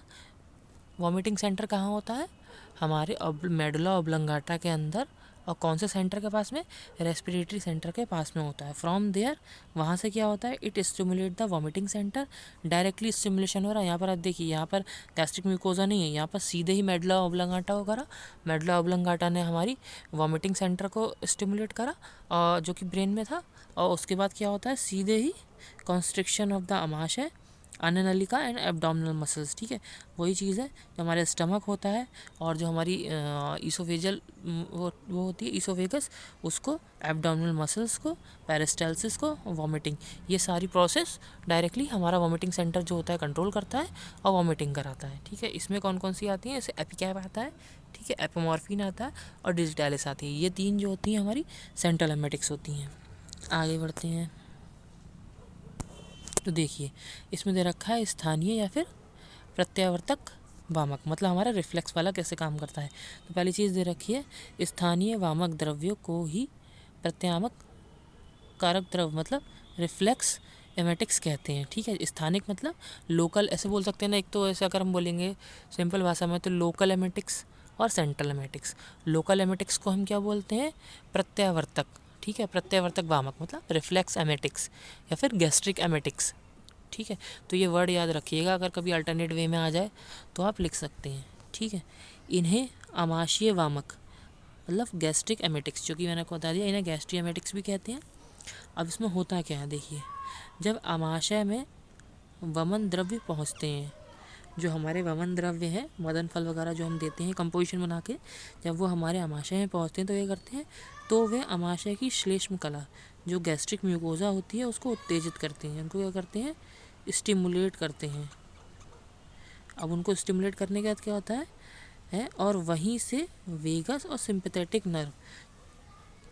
S1: वॉमिटिंग सेंटर, कहाँ होता है, हमारे मेडुला ऑब्लंगाटा के अंदर। और कौन से सेंटर के पास में, रेस्पिरेटरी सेंटर के पास में होता है। फ्रॉम देयर, वहाँ से क्या होता है, it stimulate the vomiting centre. Directly stimulation हो रहा है। यहाँ पर आप देखिए, यहाँ पर गैस्ट्रिक म्यूकोजा नहीं है, यहाँ पर सीधे ही मेडुला ऑब्लंगाटा को करा। मेडुला ऑब्लंगाटा ने हमारी वॉमिटिंग सेंटर को स्टिमुलेट करा, और जो कि ब्रेन में था। और उसके बाद क्या होता है, सीधे ही कॉन्स्ट्रिक्शन ऑफ द आमाशय, अन्ननलिका एंड एब्डोमिनल मसल्स। ठीक है। वही चीज़ है जो हमारे स्टमक होता है, और जो हमारी ईसोफेजल वो होती है ईसोफेगस, उसको, एब्डोमिनल मसल्स को, पेरिस्टाल्सिस को, वॉमिटिंग, ये सारी प्रोसेस डायरेक्टली हमारा वॉमिटिंग सेंटर जो होता है कंट्रोल करता है और वॉमिटिंग कराता है। ठीक है। इसमें कौन कौन सी आती हैं, जैसे एपिकैप आता है, ठीक है, एपोमॉर्फिन आता है, और डिजिटैलिस आती है। ये 3 जो होती हैं हमारी सेंट्रल एमेटिक्स होती हैं। आगे बढ़ते हैं। तो देखिए, इसमें दे रखा है स्थानीय या फिर प्रत्यावर्तक वामक मतलब हमारा रिफ्लेक्स वाला कैसे काम करता है। तो पहली चीज़ दे रखी है, स्थानीय वामक द्रव्यों को ही प्रत्यामक कारक द्रव मतलब रिफ्लेक्स एमेटिक्स कहते हैं। ठीक है, स्थानिक मतलब लोकल, ऐसे बोल सकते हैं ना। एक तो ऐसे अगर हम बोलेंगे सिंपल भाषा में तो लोकल एमेटिक्स और सेंट्रल एमेटिक्स। लोकल एमेटिक्स को हम क्या बोलते हैं, प्रत्यावर्तक। ठीक है, प्रत्यावर्तक वामक मतलब रिफ्लेक्स एमेटिक्स या फिर गैस्ट्रिक एमेटिक्स। ठीक है, तो ये वर्ड याद रखिएगा, अगर कभी अल्टरनेट वे में आ जाए तो आप लिख सकते हैं। ठीक है, इन्हें आमाशय वामक मतलब गैस्ट्रिक एमेटिक्स, जो कि मैंने आपको बता दिया, इन्हें गैस्ट्रिक एमेटिक्स भी कहते हैं। अब इसमें होता क्या है देखिए, जब आमाशय में वमन द्रव्य पहुंचते हैं, जो हमारे वमन द्रव्य हैं, मदन फल वगैरह जो हम देते हैं कंपोजिशन बना के, जब वो हमारे आमाशय में पहुंचते हैं तो ये करते हैं, तो वे आमाशय की श्लेष्म कला जो गैस्ट्रिक म्यूकोजा होती है उसको उत्तेजित करते हैं। उनको क्या करते हैं, स्टिमुलेट करते हैं। अब उनको स्टिमुलेट करने के बाद क्या होता है और वहीं से वेगस और सिंपैथेटिक नर्व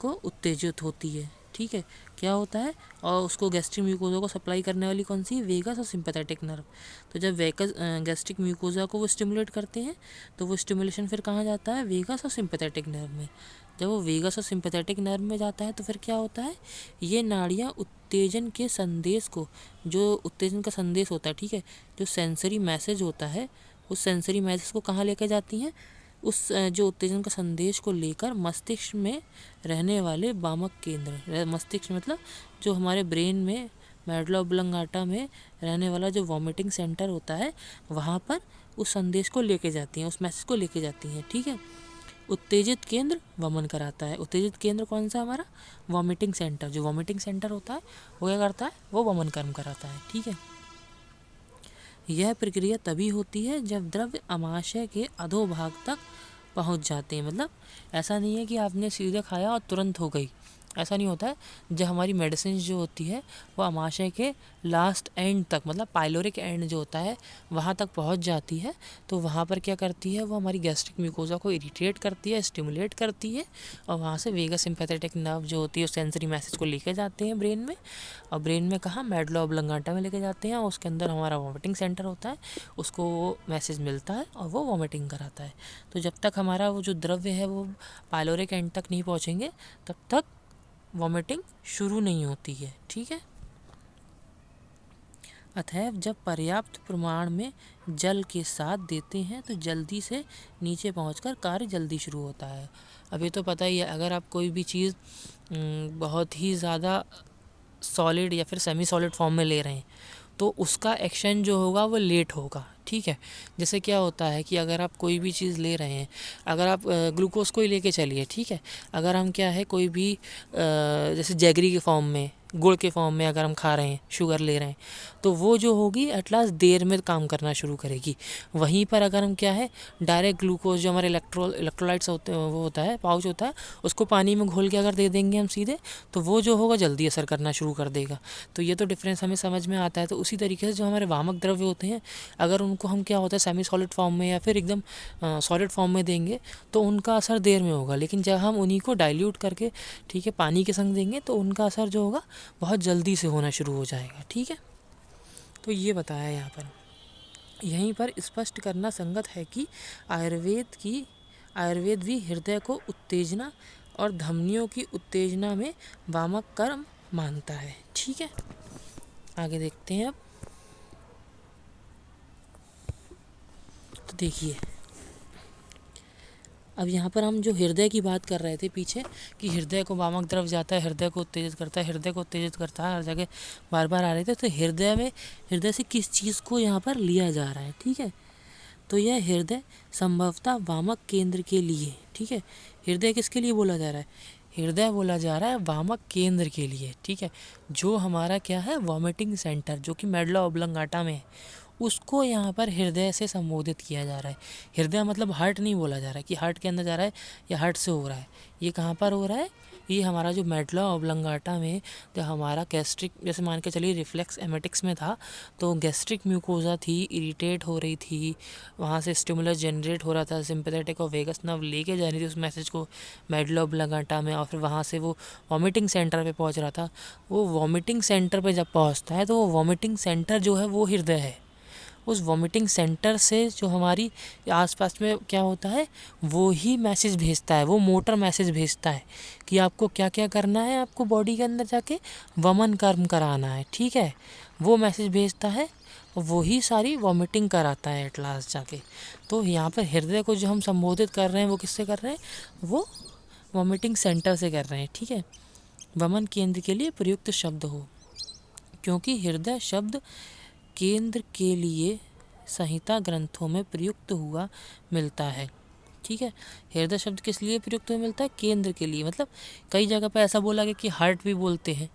S1: को उत्तेजित होती है। ठीक है, क्या होता है, और उसको गैस्ट्रिक म्यूकोजा को सप्लाई करने वाली कौन सी, वेगस और सिंपैथेटिक नर्व। तो जब वेगस गैस्ट्रिक म्यूकोजा को वो स्टिमुलेट करते हैं तो वो स्टिमुलेशन फिर कहाँ जाता है, वेगस और सिंपैथेटिक नर्व में। जब वो वेगस और सिंपैथेटिक नर्व में जाता है तो फिर क्या होता है, ये नाड़ियाँ उत्तेजन के संदेश को, जो उत्तेजन का संदेश होता है, ठीक है, जो सेंसरी मैसेज होता है, उस सेंसरी मैसेज को कहाँ लेकर जाती हैं, उस जो उत्तेजन का संदेश को लेकर मस्तिष्क में रहने वाले वामक केंद्र, मस्तिष्क मतलब जो हमारे ब्रेन में मेडुला ऑब्लांगाटा में रहने वाला जो वॉमिटिंग सेंटर होता है, वहाँ पर उस संदेश को लेके जाती हैं, उस मैसेज को लेके जाती हैं। ठीक है, उत्तेजित केंद्र वमन कराता है। उत्तेजित केंद्र कौन सा हमारा, वॉमिटिंग सेंटर। जो वॉमिटिंग सेंटर होता है वो क्या करता है, वो वमन कर्म कराता है। ठीक है, यह प्रक्रिया तभी होती है जब द्रव्य आमाशय के अधोभाग तक पहुंच जाते हैं। मतलब ऐसा नहीं है कि आपने सीधे खाया और तुरंत हो गई, ऐसा नहीं होता है। जब हमारी मेडिसिन जो होती है वो आमाशय के लास्ट एंड तक मतलब पाइलोरिक एंड जो होता है वहाँ तक पहुँच जाती है, तो वहाँ पर क्या करती है, वो हमारी गैस्ट्रिक म्यूकोजा को इरिटेट करती है, स्टिमुलेट करती है, और वहाँ से वेगस सिंपैथेटिक नर्व जो होती है सेंसरी मैसेज को लेके जाते हैं ब्रेन में, और ब्रेन में कहाँ, मेडुला ऑब्लांगाटा में लेके जाते हैं, और उसके अंदर हमारा वॉमिटिंग सेंटर होता है, उसको वो मैसेज मिलता है और वो वॉमिटिंग कराता है। तो जब तक हमारा वो जो द्रव्य है वो पाइलोरिक एंड तक नहीं पहुँचेंगे तब तक वॉमिटिंग शुरू नहीं होती है। ठीक है, अतएव जब पर्याप्त प्रमाण में जल के साथ देते हैं तो जल्दी से नीचे पहुंचकर कार्य जल्दी शुरू होता है। अभी तो पता ही है, अगर आप कोई भी चीज़ बहुत ही ज़्यादा सॉलिड या फिर सेमी सॉलिड फॉर्म में ले रहे हैं तो उसका एक्शन जो होगा वो लेट होगा। ठीक है, जैसे क्या होता है कि अगर आप कोई भी चीज़ ले रहे हैं, अगर आप ग्लूकोज को ही लेके चलिए, ठीक है, अगर हम क्या है कोई भी जैसे जैगरी के फॉर्म में, गुड़ के फॉर्म में अगर हम खा रहे हैं, शुगर ले रहे हैं, तो वो जो होगी एट लास्ट देर में काम करना शुरू करेगी। वहीं पर अगर हम क्या है डायरेक्ट ग्लूकोज जो हमारे इलेक्ट्रोलाइट्स होते हैं, वो होता है पाउच होता है, उसको पानी में घोल के अगर दे देंगे हम सीधे, तो वो जो होगा जल्दी असर करना शुरू कर देगा। तो ये तो डिफरेंस हमें समझ में आता है। तो उसी तरीके से जो हमारे वामक द्रव्य होते हैं, अगर उनको हम क्या होता है सेमी सॉलिड फॉर्म में या फिर एकदम सॉलिड फॉर्म में देंगे तो उनका असर देर में होगा, लेकिन जब हम उन्हीं को डाइल्यूट करके, ठीक है, पानी के संग देंगे तो उनका असर जो होगा बहुत जल्दी से होना शुरू हो जाएगा। ठीक है, तो ये बताया यहाँ पर। यहीं पर स्पष्ट करना संगत है कि आयुर्वेद भी हृदय को उत्तेजना और धमनियों की उत्तेजना में वामक कर्म मानता है। ठीक है, आगे देखते हैं। तो देखिए, अब यहाँ पर हम जो हृदय की बात कर रहे थे पीछे कि हृदय को वामक द्रव जाता है, हृदय को उत्तेजित करता है, हृदय को उत्तेजित करता है, हर जगह बार बार आ रहे थे, तो हृदय से किस चीज़ को यहाँ पर लिया जा रहा है। ठीक है, तो यह हृदय संभवतः वामक केंद्र के लिए, ठीक है, हृदय किसके लिए बोला जा रहा है, हृदय बोला जा रहा है वामक केंद्र के लिए। ठीक है, जो हमारा क्या है वॉमिटिंग सेंटर जो कि मेडुला ऑब्लांगाटा में है, उसको यहाँ पर हृदय से संबोधित किया जा रहा है। हृदय मतलब हार्ट नहीं बोला जा रहा है कि हार्ट के अंदर जा रहा है या हार्ट से हो रहा है, ये कहाँ पर हो रहा है, ये हमारा जो मेडुला ऑब्लांगाटा में जो हमारा गैस्ट्रिक, जैसे मान के चलिए रिफ्लेक्स एमेटिक्स में था, तो गैस्ट्रिक म्यूकोजा थी, इरिटेट हो रही थी, वहाँ से स्टिमुलस जनरेट हो रहा था, सिंपैथेटिक और वेगस नर्व लेके जा रही थी उस मैसेज को मेडुला ऑब्लांगाटा में, और फिर वहाँ से वो वॉमिटिंग सेंटर पे पहुँच रहा था। वो वॉमिटिंग सेंटर पे जब पहुँचता है तो वो वॉमिटिंग सेंटर जो है वो हृदय है, उस वॉमिटिंग सेंटर से जो हमारी आसपास में क्या होता है वो ही मैसेज भेजता है, वो मोटर मैसेज भेजता है कि आपको क्या क्या करना है, आपको बॉडी के अंदर जाके वमन कर्म कराना है, ठीक है। वो मैसेज भेजता है, वो ही सारी वॉमिटिंग कराता है एट लास्ट जाके। तो यहाँ पर हृदय को जो हम संबोधित कर रहे हैं वो किससे कर रहे हैं, वो वॉमिटिंग सेंटर से कर रहे हैं, ठीक है। वमन केंद्र के लिए प्रयुक्त शब्द हो, क्योंकि हृदय शब्द केंद्र के लिए संहिता ग्रंथों में प्रयुक्त हुआ मिलता है, ठीक है। हृदय शब्द किस लिए प्रयुक्त हुआ मिलता है, केंद्र के लिए। मतलब कई जगह पर ऐसा बोला गया कि हार्ट भी बोलते हैं,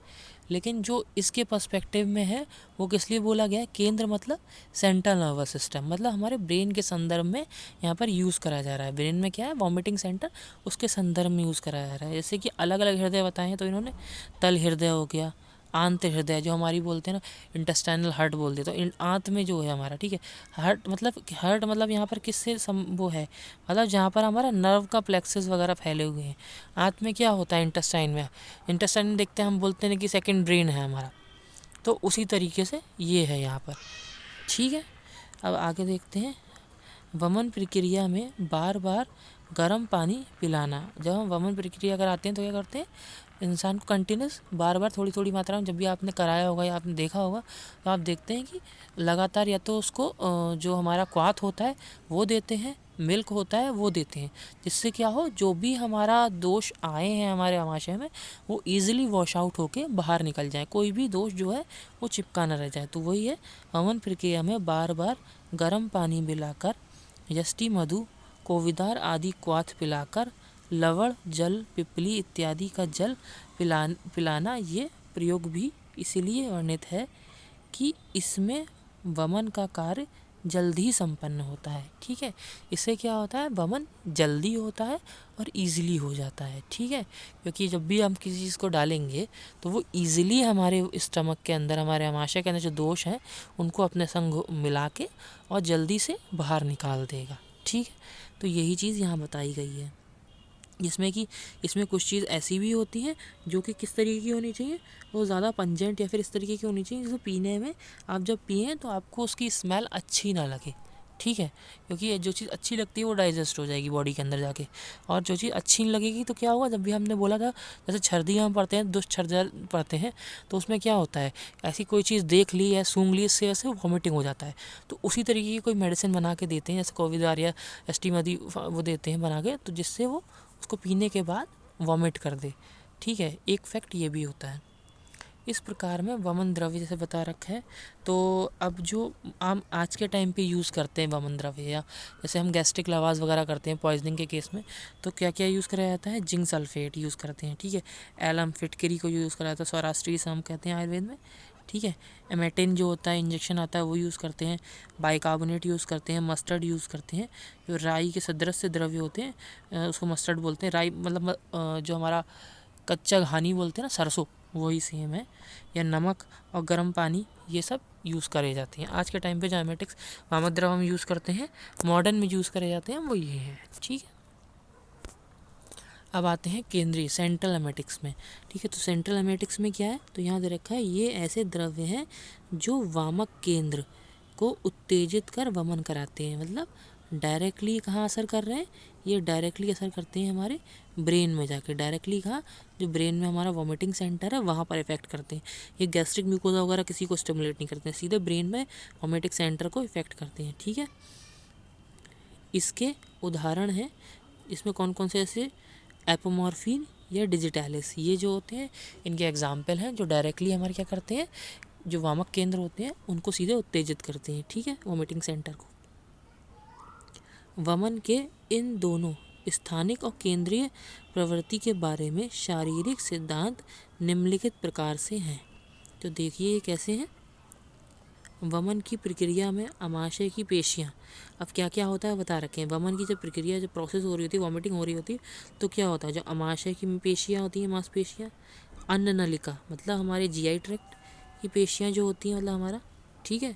S1: लेकिन जो इसके पर्सपेक्टिव में है वो किस लिए बोला गया है, केंद्र मतलब सेंट्रल नर्वस सिस्टम, मतलब हमारे ब्रेन के संदर्भ में यहाँ पर यूज़ करा जा रहा है। ब्रेन में क्या है, वॉमिटिंग सेंटर, उसके संदर्भ में यूज़ कराया जा रहा है। जैसे कि अलग अलग हृदय बताए हैं, तो इन्होंने तल हृदय हो गया, आंत हृदय जो हमारी बोलते हैं ना, इंटेस्टाइनल हार्ट बोलते हैं, तो आंत में जो है हमारा, ठीक है। हार्ट मतलब यहाँ पर किससे वो है, मतलब जहाँ पर हमारा नर्व का प्लेक्सस वगैरह फैले हुए हैं। आंत में क्या होता है, इंटेस्टाइन में देखते हैं, हम बोलते हैं कि सेकंड ब्रेन है हमारा, तो उसी तरीके से ये है यहाँ पर, ठीक है। अब आगे देखते हैं, वमन प्रक्रिया में बार बार गर्म पानी पिलाना। जब हम वमन प्रक्रिया कराते हैं तो क्या करते हैं, इंसान को कंटिन्यूस बार बार थोड़ी थोड़ी मात्रा में, जब भी आपने कराया होगा या आपने देखा होगा, तो आप देखते हैं कि लगातार या तो उसको जो हमारा क्वाथ होता है वो देते हैं, मिल्क होता है वो देते हैं, जिससे क्या हो, जो भी हमारा दोष आए हैं हमारे आमाशय में वो ईजिली वॉश आउट होके बाहर निकल जाए, कोई भी दोष जो है वो चिपका न रह जाए। तो वही है, वमन प्रक्रिया में बार बार गर्म पानी मिलाकर, यष्टि मधु, कोविदार आदि क्वाथ पिलाकर, लवण जल, पिपली इत्यादि का जल पिलाना, ये प्रयोग भी इसीलिए वर्णित है कि इसमें वमन का कार्य जल्दी संपन्न होता है, ठीक है। इससे क्या होता है, वमन जल्दी होता है और इजीली हो जाता है, ठीक है। क्योंकि जब भी हम किसी चीज़ को डालेंगे तो वो इजीली हमारे स्टमक के अंदर, हमारे आमाशय के अंदर जो दोष हैं उनको अपने संग मिला के और जल्दी से बाहर निकाल देगा, ठीक है। तो यही चीज़ यहाँ बताई गई है, जिसमें कि इसमें कुछ चीज़ ऐसी भी होती हैं जो कि किस तरीके की होनी चाहिए, वो ज़्यादा पंजेंट या फिर इस तरीके की होनी चाहिए जिसको पीने में आप जब पिएं तो आपको उसकी स्मेल अच्छी ना लगे, ठीक है। क्योंकि जो चीज़ अच्छी लगती है वो डाइजेस्ट हो जाएगी बॉडी के अंदर जाके, और जो चीज़ अच्छी नहीं लगेगी तो क्या होगा, जब भी हमने बोला था जैसे छर्दी हम पढ़ते हैं, दुष्छर्दा पढ़ते हैं, तो उसमें क्या होता है, ऐसी कोई चीज़ देख ली या सूंघ ली, इससे वैसे वॉमिटिंग हो जाता है। तो उसी तरीके की कोई मेडिसिन बना के देते हैं, जैसे कोविदार या एस्टीमदी वो देते हैं बना के, तो जिससे वो उसको पीने के बाद वॉमिट कर दे, ठीक है। एक फैक्ट ये भी होता है। इस प्रकार में वमन द्रव्य जैसे बता रखा है, तो अब जो हम आज के टाइम पे यूज़ करते हैं वमन द्रव्य, या जैसे हम गैस्ट्रिक लवाज वगैरह करते हैं पॉइजनिंग के केस में, तो क्या क्या यूज़ कराया जाता है, जिंक सल्फेट यूज़ करते हैं, ठीक है। एलम फिटकरी को यूज़ कराया जाता है, स्वराष्ट्रीय हम कहते हैं आयुर्वेद में, ठीक है। एमेटिन जो होता है इंजेक्शन आता है वो यूज़ करते हैं, बाइकार्बोनेट यूज़ करते हैं, मस्टर्ड यूज़ करते हैं, जो राई के सदृश द्रव्य होते हैं उसको मस्टर्ड बोलते हैं। राई मतलब जो हमारा कच्चा घानी बोलते हैं ना, सरसों, वही सेम है। या नमक और गर्म पानी, ये सब यूज़ करे जाते हैं। आज के टाइम पे जो एमेटिक्स वामक द्रव हम यूज़ करते हैं, मॉडर्न में यूज़ करे जाते हैं, वो ये है, ठीक है। अब आते हैं केंद्रीय सेंट्रल एमेटिक्स में, ठीक है। तो सेंट्रल एमेटिक्स में क्या है, तो यहाँ दे रखा है, ये ऐसे द्रव्य हैं जो वामक केंद्र को उत्तेजित कर वमन कराते हैं। मतलब डायरेक्टली कहाँ असर कर रहे हैं, ये डायरेक्टली असर करते हैं हमारे ब्रेन में जाके, डायरेक्टली कहाँ, जो ब्रेन में हमारा वॉमिटिंग सेंटर है वहाँ पर इफेक्ट करते हैं। ये गैस्ट्रिक म्यूकोजा वगैरह किसी को स्टिमुलेट नहीं करते हैं, सीधे ब्रेन में वॉमिटिंग सेंटर को इफेक्ट करते हैं, ठीक है। इसके उदाहरण हैं, इसमें कौन कौन से ऐसे, एपोमॉर्फिन या डिजिटैलिस, ये जो होते हैं इनके एग्जाम्पल हैं, जो डायरेक्टली हमारे क्या करते हैं, जो वामक केंद्र होते हैं उनको सीधे उत्तेजित करते हैं, ठीक है, वॉमिटिंग सेंटर को। वमन के इन दोनों स्थानिक और केंद्रीय प्रवृत्ति के बारे में शारीरिक सिद्धांत निम्नलिखित प्रकार से हैं। तो देखिए ये कैसे हैं। वमन की प्रक्रिया में आमाशय की पेशियाँ, अब क्या क्या होता है बता रखे हैं। वमन की जब प्रक्रिया, जब प्रोसेस हो रही होती है, वॉमिटिंग हो रही होती है, तो क्या होता है, जो आमाशय की पेशियाँ होती हैं, मांसपेशियाँ, अन्न नलिका मतलब हमारे जीआई ट्रैक्ट की पेशियाँ जो होती हैं, मतलब हमारा, ठीक है,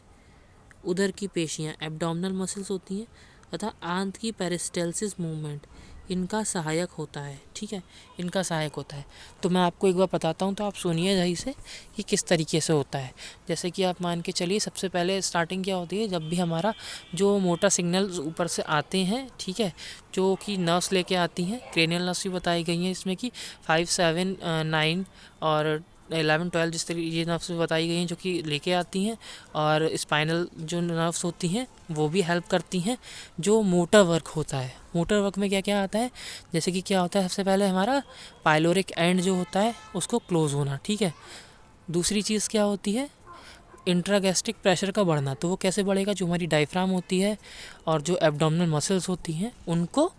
S1: उदर की पेशियाँ, एब्डोमिनल मसल्स होती हैं, तथा आंत की पेरिस्टेल्सिस मूवमेंट, इनका सहायक होता है, ठीक है, इनका सहायक होता है। तो मैं आपको एक बार बताता हूँ, तो आप सुनिए सही से कि किस तरीके से होता है। जैसे कि आप मान के चलिए, सबसे पहले स्टार्टिंग क्या होती है, जब भी हमारा जो मोटर सिग्नल्स ऊपर से आते हैं, ठीक है, जो कि नर्व्स लेके आती हैं, क्रेनियल नर्व्स भी बताई गई हैं इसमें कि 5, 7, 9 और 11, 12 जिस तरीके ये नर्व्स बताई गई हैं जो कि लेके आती हैं, और स्पाइनल जो नर्व्स होती हैं वो भी हेल्प करती हैं। जो मोटर वर्क होता है, मोटर वर्क में क्या क्या आता है, जैसे कि क्या होता है, सबसे पहले हमारा पाइलोरिक एंड जो होता है उसको क्लोज होना, ठीक है। दूसरी चीज़ क्या होती है, इंट्रागैस्ट्रिक प्रेशर का बढ़ना। तो वो कैसे बढ़ेगा, जो हमारी डायफ्राम होती है और जो एब्डोमिनल मसल्स होती हैं उनको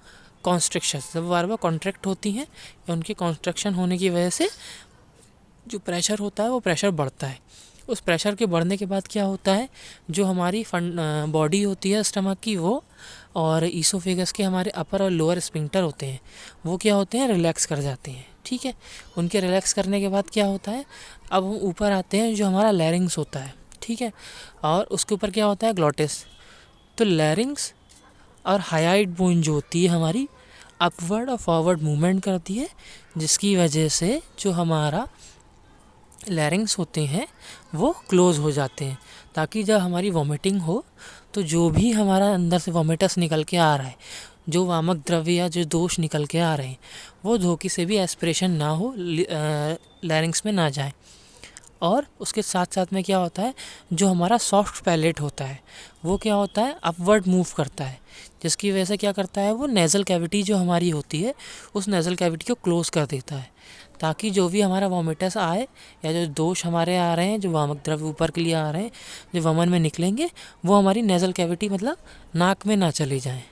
S1: कॉन्स्ट्रिक्शन, जब बार बार कॉन्ट्रैक्ट होती हैं या उनके कॉन्स्ट्रक्शन होने की वजह से जो प्रेशर होता है वो प्रेशर बढ़ता है। उस प्रेशर के बढ़ने के बाद क्या होता है, जो हमारी बॉडी होती है स्टमक की, वो और ईसोफेगस के हमारे अपर और लोअर स्फिंक्टर होते हैं, वो क्या होते हैं, रिलैक्स कर जाते हैं, ठीक है। उनके रिलैक्स करने के बाद क्या होता है, अब हम ऊपर आते हैं, जो हमारा लैरिंग्स होता है, ठीक है, और उसके ऊपर क्या होता है, ग्लॉटिस। तो लैरिंग्स और हाइट बोन जो होती है हमारी, अपवर्ड और फॉरवर्ड मूवमेंट करती है, जिसकी वजह से जो हमारा लैरिंग्स होते हैं वो क्लोज हो जाते हैं, ताकि जब हमारी वॉमिटिंग हो तो जो भी हमारा अंदर से वॉमिटस निकल के आ रहा है, जो वामक द्रव्य या जो दोष निकल के आ रहे हैं, वो धोखे से भी एस्पिरेशन ना हो, लैरिंग्स में ना जाए। और उसके साथ साथ में क्या होता है, जो हमारा सॉफ्ट पैलेट होता है वो क्या होता है, अपवर्ड मूव करता है, जिसकी वजह से क्या करता है, वो नेज़ल कैविटी जो हमारी होती है उस नेज़ल कैविटी को क्लोज कर देता है, ताकि जो भी हमारा वॉमिटस आए या जो दोष हमारे आ रहे हैं, जो वामक द्रव्य ऊपर के लिए आ रहे हैं, जो वमन में निकलेंगे, वो हमारी नेज़ल कैविटी मतलब नाक में ना चले जाएं।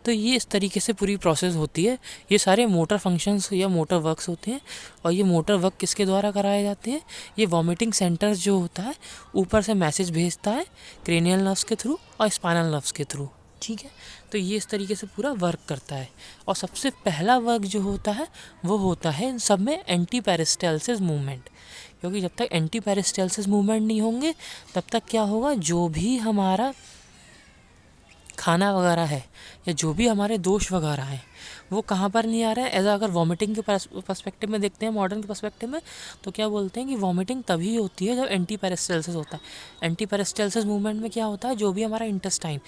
S1: तो ये इस तरीके से पूरी प्रोसेस होती है। ये सारे मोटर फंक्शंस या मोटर वर्क्स होते हैं, और ये मोटर वर्क किसके द्वारा कराए जाते हैं, ये वॉमिटिंग सेंटर्स जो होता है ऊपर से मैसेज भेजता है क्रेनियल नर्व्स के थ्रू और स्पाइनल नर्व्स के थ्रू, ठीक है। तो ये इस तरीके से पूरा वर्क करता है। और सबसे पहला वर्क जो होता है वो होता है इन सब में एंटी पेरिस्टालसिस मूवमेंट, क्योंकि जब तक एंटी पेरिस्टालसिस मूवमेंट नहीं होंगे तब तक क्या होगा, जो भी हमारा खाना वगैरह है या जो भी हमारे दोष वगैरह हैं वो कहाँ पर नहीं आ रहा है। ऐसा अगर वॉमिटिंग के पर्सपेक्टिव में देखते हैं, मॉडर्न के पर्सपेक्टिव में, तो क्या बोलते हैं कि वॉमिटिंग तभी होती है जब एंटी पेरिस्टालसिस होता है। एंटी पेरिस्टालसिस मूवमेंट में क्या होता है, जो भी हमारा इंटेस्टाइन,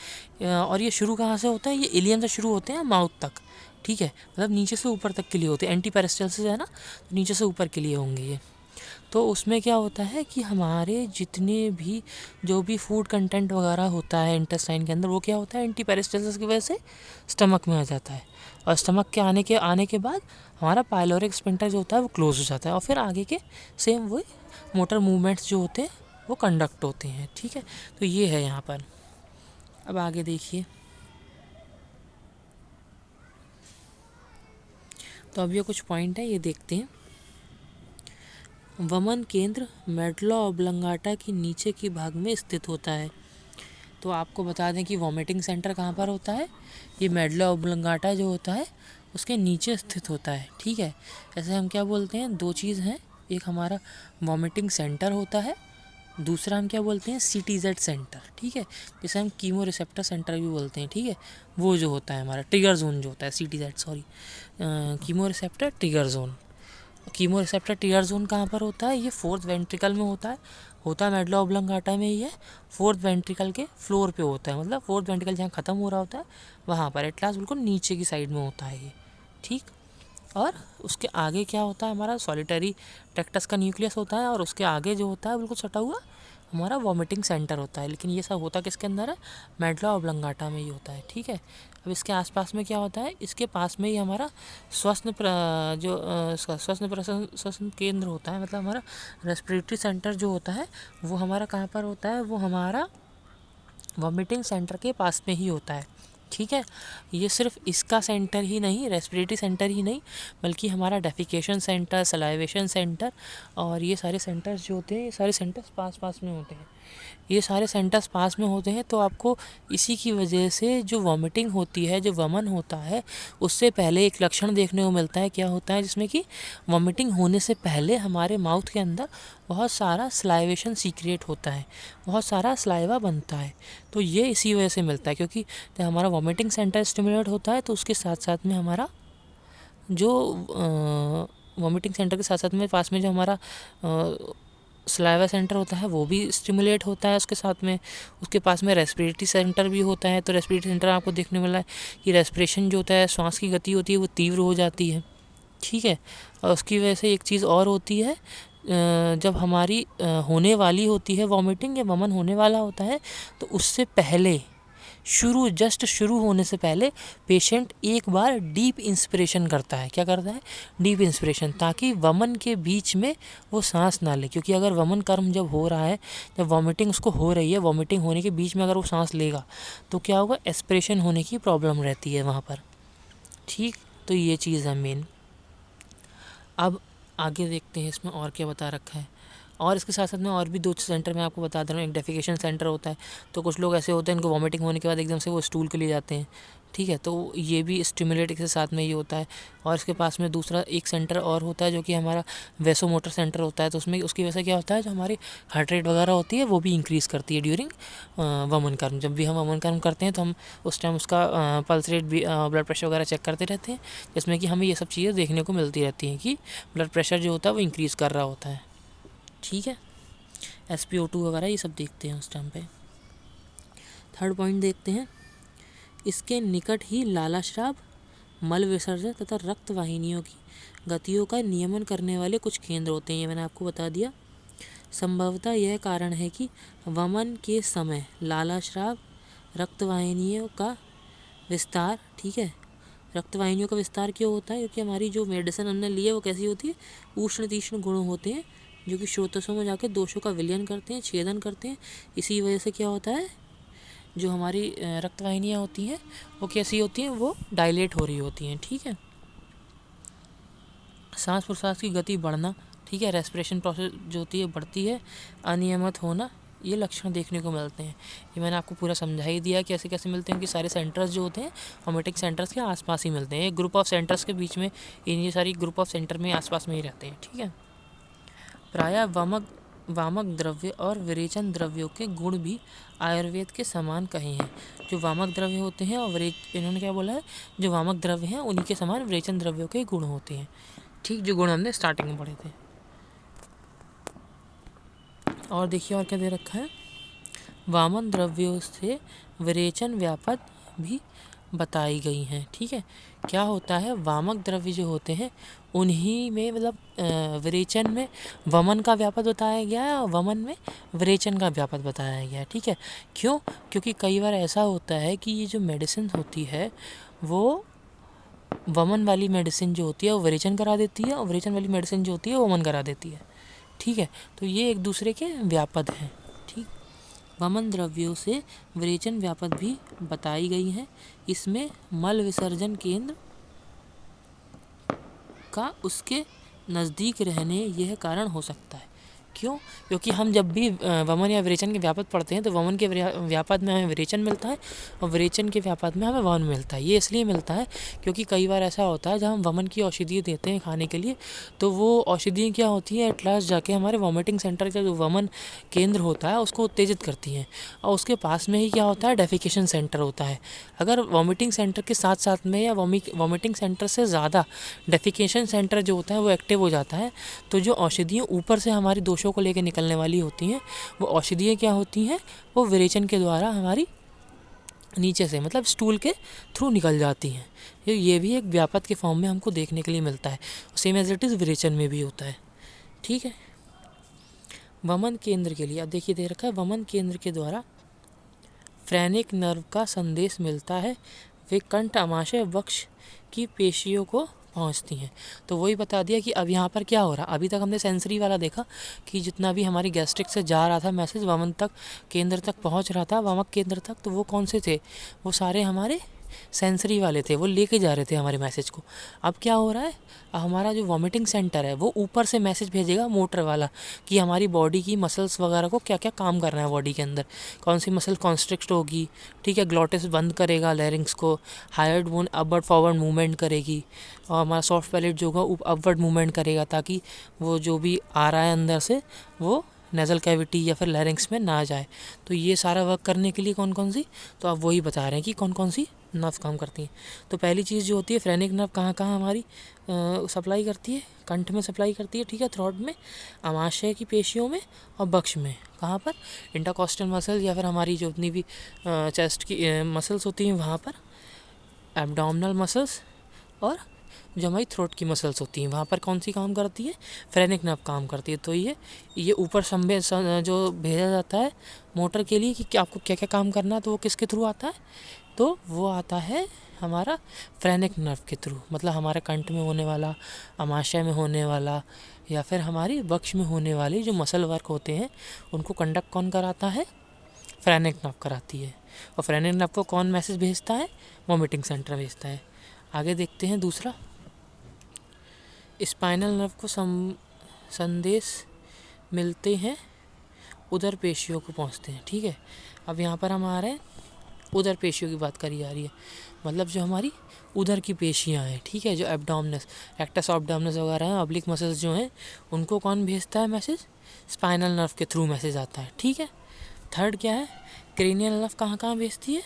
S1: और ये शुरू कहाँ से होता है, ये इलियम से शुरू होते हैं माउथ तक, ठीक है, मतलब नीचे से ऊपर तक के लिए होते हैं। एंटी पेरिस्टालसिस है ना, तो नीचे से ऊपर के लिए होंगे ये। तो उसमें क्या होता है कि हमारे जितने भी जो भी फूड कंटेंट वगैरह होता है इंटेस्टाइन के अंदर, वो क्या होता है, एंटी पेरिस्टालसिस की वजह से स्टमक में आ जाता है, और स्टमक के आने के बाद हमारा पाइलोरिक स्फिंक्टर जो होता है वो क्लोज हो जाता है, और फिर आगे के सेम वही मोटर मूवमेंट्स जो होते हैं वो कंडक्ट होते हैं, ठीक है। तो ये है यहाँ पर। अब आगे देखिए, तो अब ये कुछ पॉइंट है, ये देखते हैं। वमन केंद्र मेडुला ऑब्लंगाटा की नीचे की भाग में स्थित होता है। तो आपको बता दें कि वॉमिटिंग सेंटर कहाँ पर होता है, ये मेडुला ऑब्लंगाटा जो होता है उसके नीचे स्थित होता है, ठीक है। ऐसे हम क्या बोलते हैं, दो चीज़ हैं, एक हमारा वॉमिटिंग सेंटर होता है, दूसरा हम क्या बोलते हैं, CTZ सेंटर, ठीक है, जिसे हम कीमो रिसेप्टर सेंटर भी बोलते हैं, ठीक है। वो जो होता है हमारा ट्रिगर जोन जो होता है, CTZ sorry, chemo receptor trigger zone. Chemo receptor trigger zone कहाँ पर होता है, ये फोर्थ वेंट्रिकल में होता है मेडुला ऑब्लंगाटा में ही है, फोर्थ वेंट्रिकल के फ्लोर पे होता है, मतलब फोर्थ वेंट्रिकल जहाँ ख़त्म हो रहा होता है वहाँ पर एट लास्ट बिल्कुल नीचे की साइड में होता है ये, ठीक। और उसके आगे क्या होता है, हमारा सॉलिटरी ट्रैक्टस का न्यूक्लियस होता है, और उसके आगे जो होता है बिल्कुल सटा हुआ हमारा वॉमिटिंग सेंटर होता है। लेकिन ये सब होता किसके अंदर है, मेडुला ऑब्लंगाटा में ही होता है, ठीक है। अब इसके आसपास में क्या होता है, इसके पास में ही हमारा श्वसन श्वसन केंद्र होता है, मतलब हमारा रेस्पिरेटरी सेंटर जो होता है वो हमारा कहाँ पर होता है, वो हमारा वॉमिटिंग सेंटर के पास में ही होता है, ठीक है। ये सिर्फ इसका सेंटर ही नहीं, रेस्पिरेटरी सेंटर ही नहीं, बल्कि हमारा डेफिकेशन सेंटर, सलाइवेशन सेंटर, और ये सारे सेंटर्स जो होते हैं, ये सारे सेंटर्स पास पास में होते हैं। ये सारे सेंटर्स पास में होते हैं, तो आपको इसी की वजह से जो वॉमिटिंग होती है, जो वमन होता है, उससे पहले एक लक्षण देखने को मिलता है। क्या होता है, जिसमें कि वॉमिटिंग होने से पहले हमारे माउथ के अंदर बहुत सारा सलाइवेशन सीक्रेट होता है, बहुत सारा सलाइवा बनता है। तो ये इसी वजह से मिलता है, क्योंकि जब हमारा वॉमिटिंग सेंटर स्टिमुलेट होता है तो उसके साथ साथ में हमारा जो वॉमिटिंग सेंटर के साथ साथ में पास में जो हमारा सलाइवा सेंटर होता है वो भी स्टिमुलेट होता है उसके साथ में। उसके पास में रेस्पिरेटरी सेंटर भी होता है। तो रेस्पिरेटरी सेंटर आपको देखने मिला है कि रेस्पिरेशन जो होता है, श्वास की गति होती है वो तीव्र हो जाती है, ठीक है। और उसकी वजह से एक चीज़ और होती है, जब हमारी होने वाली होती है वॉमिटिंग या वमन होने वाला होता है, तो उससे पहले जस्ट शुरू होने से पहले पेशेंट एक बार डीप इंस्पिरेशन करता है। क्या करता है? डीप इंस्पिरेशन, ताकि वमन के बीच में वो सांस ना ले। क्योंकि अगर वमन कर्म जब हो रहा है, जब वॉमिटिंग उसको हो रही है, वॉमिटिंग होने के बीच में अगर वो सांस लेगा तो क्या होगा? एस्पिरेशन होने की प्रॉब्लम रहती है वहाँ पर, ठीक। तो ये चीज़ है मेन। अब आगे देखते हैं इसमें और क्या बता रखा है। और इसके साथ साथ में और भी 2 सेंटर मैं आपको बता दे रहा हूँ। एक डेफिकेशन सेंटर होता है, तो कुछ लोग ऐसे होते हैं इनको वॉमिटिंग होने के बाद एकदम से वो स्टूल के लिए जाते हैं, ठीक है। तो ये भी स्टिमुलेट के साथ में ये होता है। और इसके पास में दूसरा एक सेंटर और होता है जो कि हमारा वैसोमोटर सेंटर होता है। तो उसमें उसकी वजह से क्या होता है, जो हमारी हार्ट रेट वगैरह होती है वो भी इंक्रीज़ करती है ड्यूरिंग वमन कर्म। जब भी हम वमन कर्म करते हैं तो हम उस टाइम उसका पल्स रेट भी, ब्लड प्रेशर वगैरह चेक करते रहते हैं, जिसमें कि हमें ये सब चीज़ें देखने को मिलती रहती हैं कि ब्लड प्रेशर जो होता है वो इंक्रीज़ कर रहा होता है, ठीक है। SpO2 वगैरह ये सब देखते हैं उस टाइम पे। थर्ड पॉइंट देखते हैं, इसके निकट ही लालाश्राव, मल विसर्जन तथा रक्त वाहिनियों की गतियों का नियमन करने वाले कुछ केंद्र होते हैं। ये मैंने आपको बता दिया। संभवतः यह कारण है कि वमन के समय लालाश्राव, रक्त वाहिनियों का विस्तार, ठीक है। रक्त वाहिनियों का विस्तार क्यों होता है? क्योंकि हमारी जो मेडिसिन हमने ली है वो कैसी होती है? उष्ण तीक्ष्ण गुण होते हैं, जो कि स्रोतसों में जाके दोषों का विलयन करते हैं, छेदन करते हैं। इसी वजह से क्या होता है, जो हमारी रक्त वाहिनियाँ होती हैं वो कैसी होती हैं? वो डायलेट हो रही होती हैं, ठीक है। सांस प्रश्वास की गति बढ़ना, ठीक है। रेस्पिरेशन प्रोसेस जो होती है बढ़ती है। अनियमित होना, ये लक्षण देखने को मिलते हैं। ये मैंने आपको पूरा समझा ही दिया कैसे कैसे मिलते हैं कि सारे सेंटर्स जो होते हैं वॉमिटिंग सेंटर्स के आसपास ही मिलते हैं। एक ग्रुप ऑफ सेंटर्स के बीच में ये सारी ग्रुप ऑफ सेंटर में आसपास में ही रहते हैं, ठीक है। प्रायः वामक द्रव्य और विरेचन द्रव्यों के गुण भी आयुर्वेद के समान कहे हैं। जो वामक द्रव्य होते हैं और इन्होंने क्या बोला है, जो वामक द्रव्य हैं उन्हीं के समान विरेचन द्रव्यों के गुण होते हैं, ठीक। जो गुण हमने स्टार्टिंग में पढ़े थे। और देखिए और क्या दे रखा है, वामन द्रव्यों से विरेचन व्यापद भी बताई गई हैं, ठीक है। क्या होता है, वामक द्रव्य जो होते हैं उन्हीं में मतलब विरेचन में वमन का व्यापद बताया गया है और वमन में विरेचन का व्यापद बताया गया है, ठीक है। क्यों? क्योंकि कई बार ऐसा होता है कि ये जो मेडिसिन होती है वो वमन वाली मेडिसिन जो होती है वो विरेचन करा देती है, और विरेचन वाली मेडिसिन जो होती है वो वमन करा देती है, ठीक है। तो ये एक दूसरे के व्यापद हैं, ठीक। वमन द्रव्यों से विरेचन व्यापद भी बताई गई हैं। इसमें मल विसर्जन केंद्र का उसके नज़दीक रहने यह कारण हो सकता है। क्यों? क्योंकि हम जब भी वमन या विरेचन के व्यापद पढ़ते हैं तो वमन के व्यापद में हमें विरेचन मिलता है और विरेचन के व्यापद में हमें वमन मिलता है। ये इसलिए मिलता है क्योंकि कई बार ऐसा होता है जब हम वमन की औषधि देते हैं खाने के लिए, तो वो औषधियाँ क्या होती हैं, एट लास्ट जाके हमारे वॉमिटिंग सेंटर का जो वमन केंद्र होता है उसको उत्तेजित करती हैं, और उसके पास में ही क्या होता है, डेफिकेशन सेंटर होता है। अगर वॉमिटिंग सेंटर के साथ साथ में या वॉमिटिंग सेंटर से ज़्यादा डेफिकेशन सेंटर जो होता है वो एक्टिव हो जाता है, तो जो औषधियाँ ऊपर से हमारी दोषों को लेकर निकलने वाली होती हैं वो औषधियाँ क्या होती हैं, वो विरेचन के द्वारा हमारी नीचे से मतलब स्टूल के थ्रू निकल जाती हैं। ये भी एक व्यापद के फॉर्म में हमको देखने के लिए मिलता है। सेम एज इट इज़ विरेचन में भी होता है, ठीक है। वमन केंद्र के लिए अब देखिए दे रखा है, वमन केंद्र के द्वारा फ्रेनिक नर्व का संदेश मिलता है, वे कंठ अमाशय वक्ष की पेशियों को पहुंचती हैं। तो वही बता दिया कि अब यहाँ पर क्या हो रहा। अभी तक हमने सेंसरी वाला देखा कि जितना भी हमारी गैस्ट्रिक से जा रहा था मैसेज वमन तक केंद्र तक पहुँच रहा था, वमक केंद्र तक, तो वो कौन से थे, वो सारे हमारे सेंसरी वाले थे, वो लेके जा रहे थे हमारे मैसेज को। अब क्या हो रहा है, हमारा जो वॉमिटिंग सेंटर है वो ऊपर से मैसेज भेजेगा मोटर वाला कि हमारी बॉडी की मसल्स वगैरह को क्या क्या काम करना है बॉडी के अंदर, कौन सी मसल कॉन्स्ट्रिक्ट होगी, ठीक है, ग्लॉटिस बंद करेगा, लैरिंग्स को, hired bone upward forward movement करेगी, और हमारा सॉफ्ट पैलेट जो होगा अपवर्ड मूवमेंट करेगा ताकि वो जो भी आ रहा है अंदर से वो नेज़ल कैविटी या फिर लैरिंग्स में ना जाए। तो ये सारा वर्क करने के लिए कौन कौन सी, तो आप वही बता रहे हैं कि कौन कौन सी नर्व काम करती हैं। तो पहली चीज़ जो होती है फ्रेनिक नर्व कहाँ कहाँ हमारी सप्लाई करती है, कंठ में सप्लाई करती है, ठीक है, थ्रोट में, आमाशय की पेशियों में और बक्ष में। कहाँ पर? इंटरकॉस्टल मसल या फिर हमारी जो उतनी भी चेस्ट की मसल्स होती हैं वहाँ पर, एब्डोमिनल मसल्स, और जो हमारी थ्रोट की मसल्स होती हैं वहाँ पर कौन सी काम करती है? फ्रेनिक नर्व काम करती है। तो ये ऊपर जो भेजा जाता है मोटर के लिए कि आपको क्या क्या काम करना है, तो वो किसके थ्रू आता है? तो वो आता है हमारा फ्रेनिक नर्व के थ्रू। मतलब हमारे कंठ में होने वाला, आमाशय में होने वाला या फिर हमारी बक्ष में होने वाले जो मसल वर्क होते हैं उनको कंडक्ट कौन कराता है? फ्रेनिक नर्व कराती है। और फ्रेनिक नर्व को कौन मैसेज भेजता है? वॉमिटिंग सेंटर भेजता है। आगे देखते हैं दूसरा, स्पाइनल नर्व को संदेश मिलते हैं उदर पेशियों को पहुंचते हैं, ठीक है। अब यहाँ पर हम आ रहे हैं उदर पेशियों की बात करी जा रही है, मतलब जो हमारी उदर की पेशियाँ हैं, ठीक है, जो एब्डोमिनस, रेक्टस एब्डोमिनस वगैरह हैं, ऑब्लिक मसल्स जो हैं, उनको कौन भेजता है मैसेज? स्पाइनल नर्व के थ्रू मैसेज आता है, ठीक है। थर्ड क्या है? क्रेनियल नर्व कहाँ कहाँ भेजती है?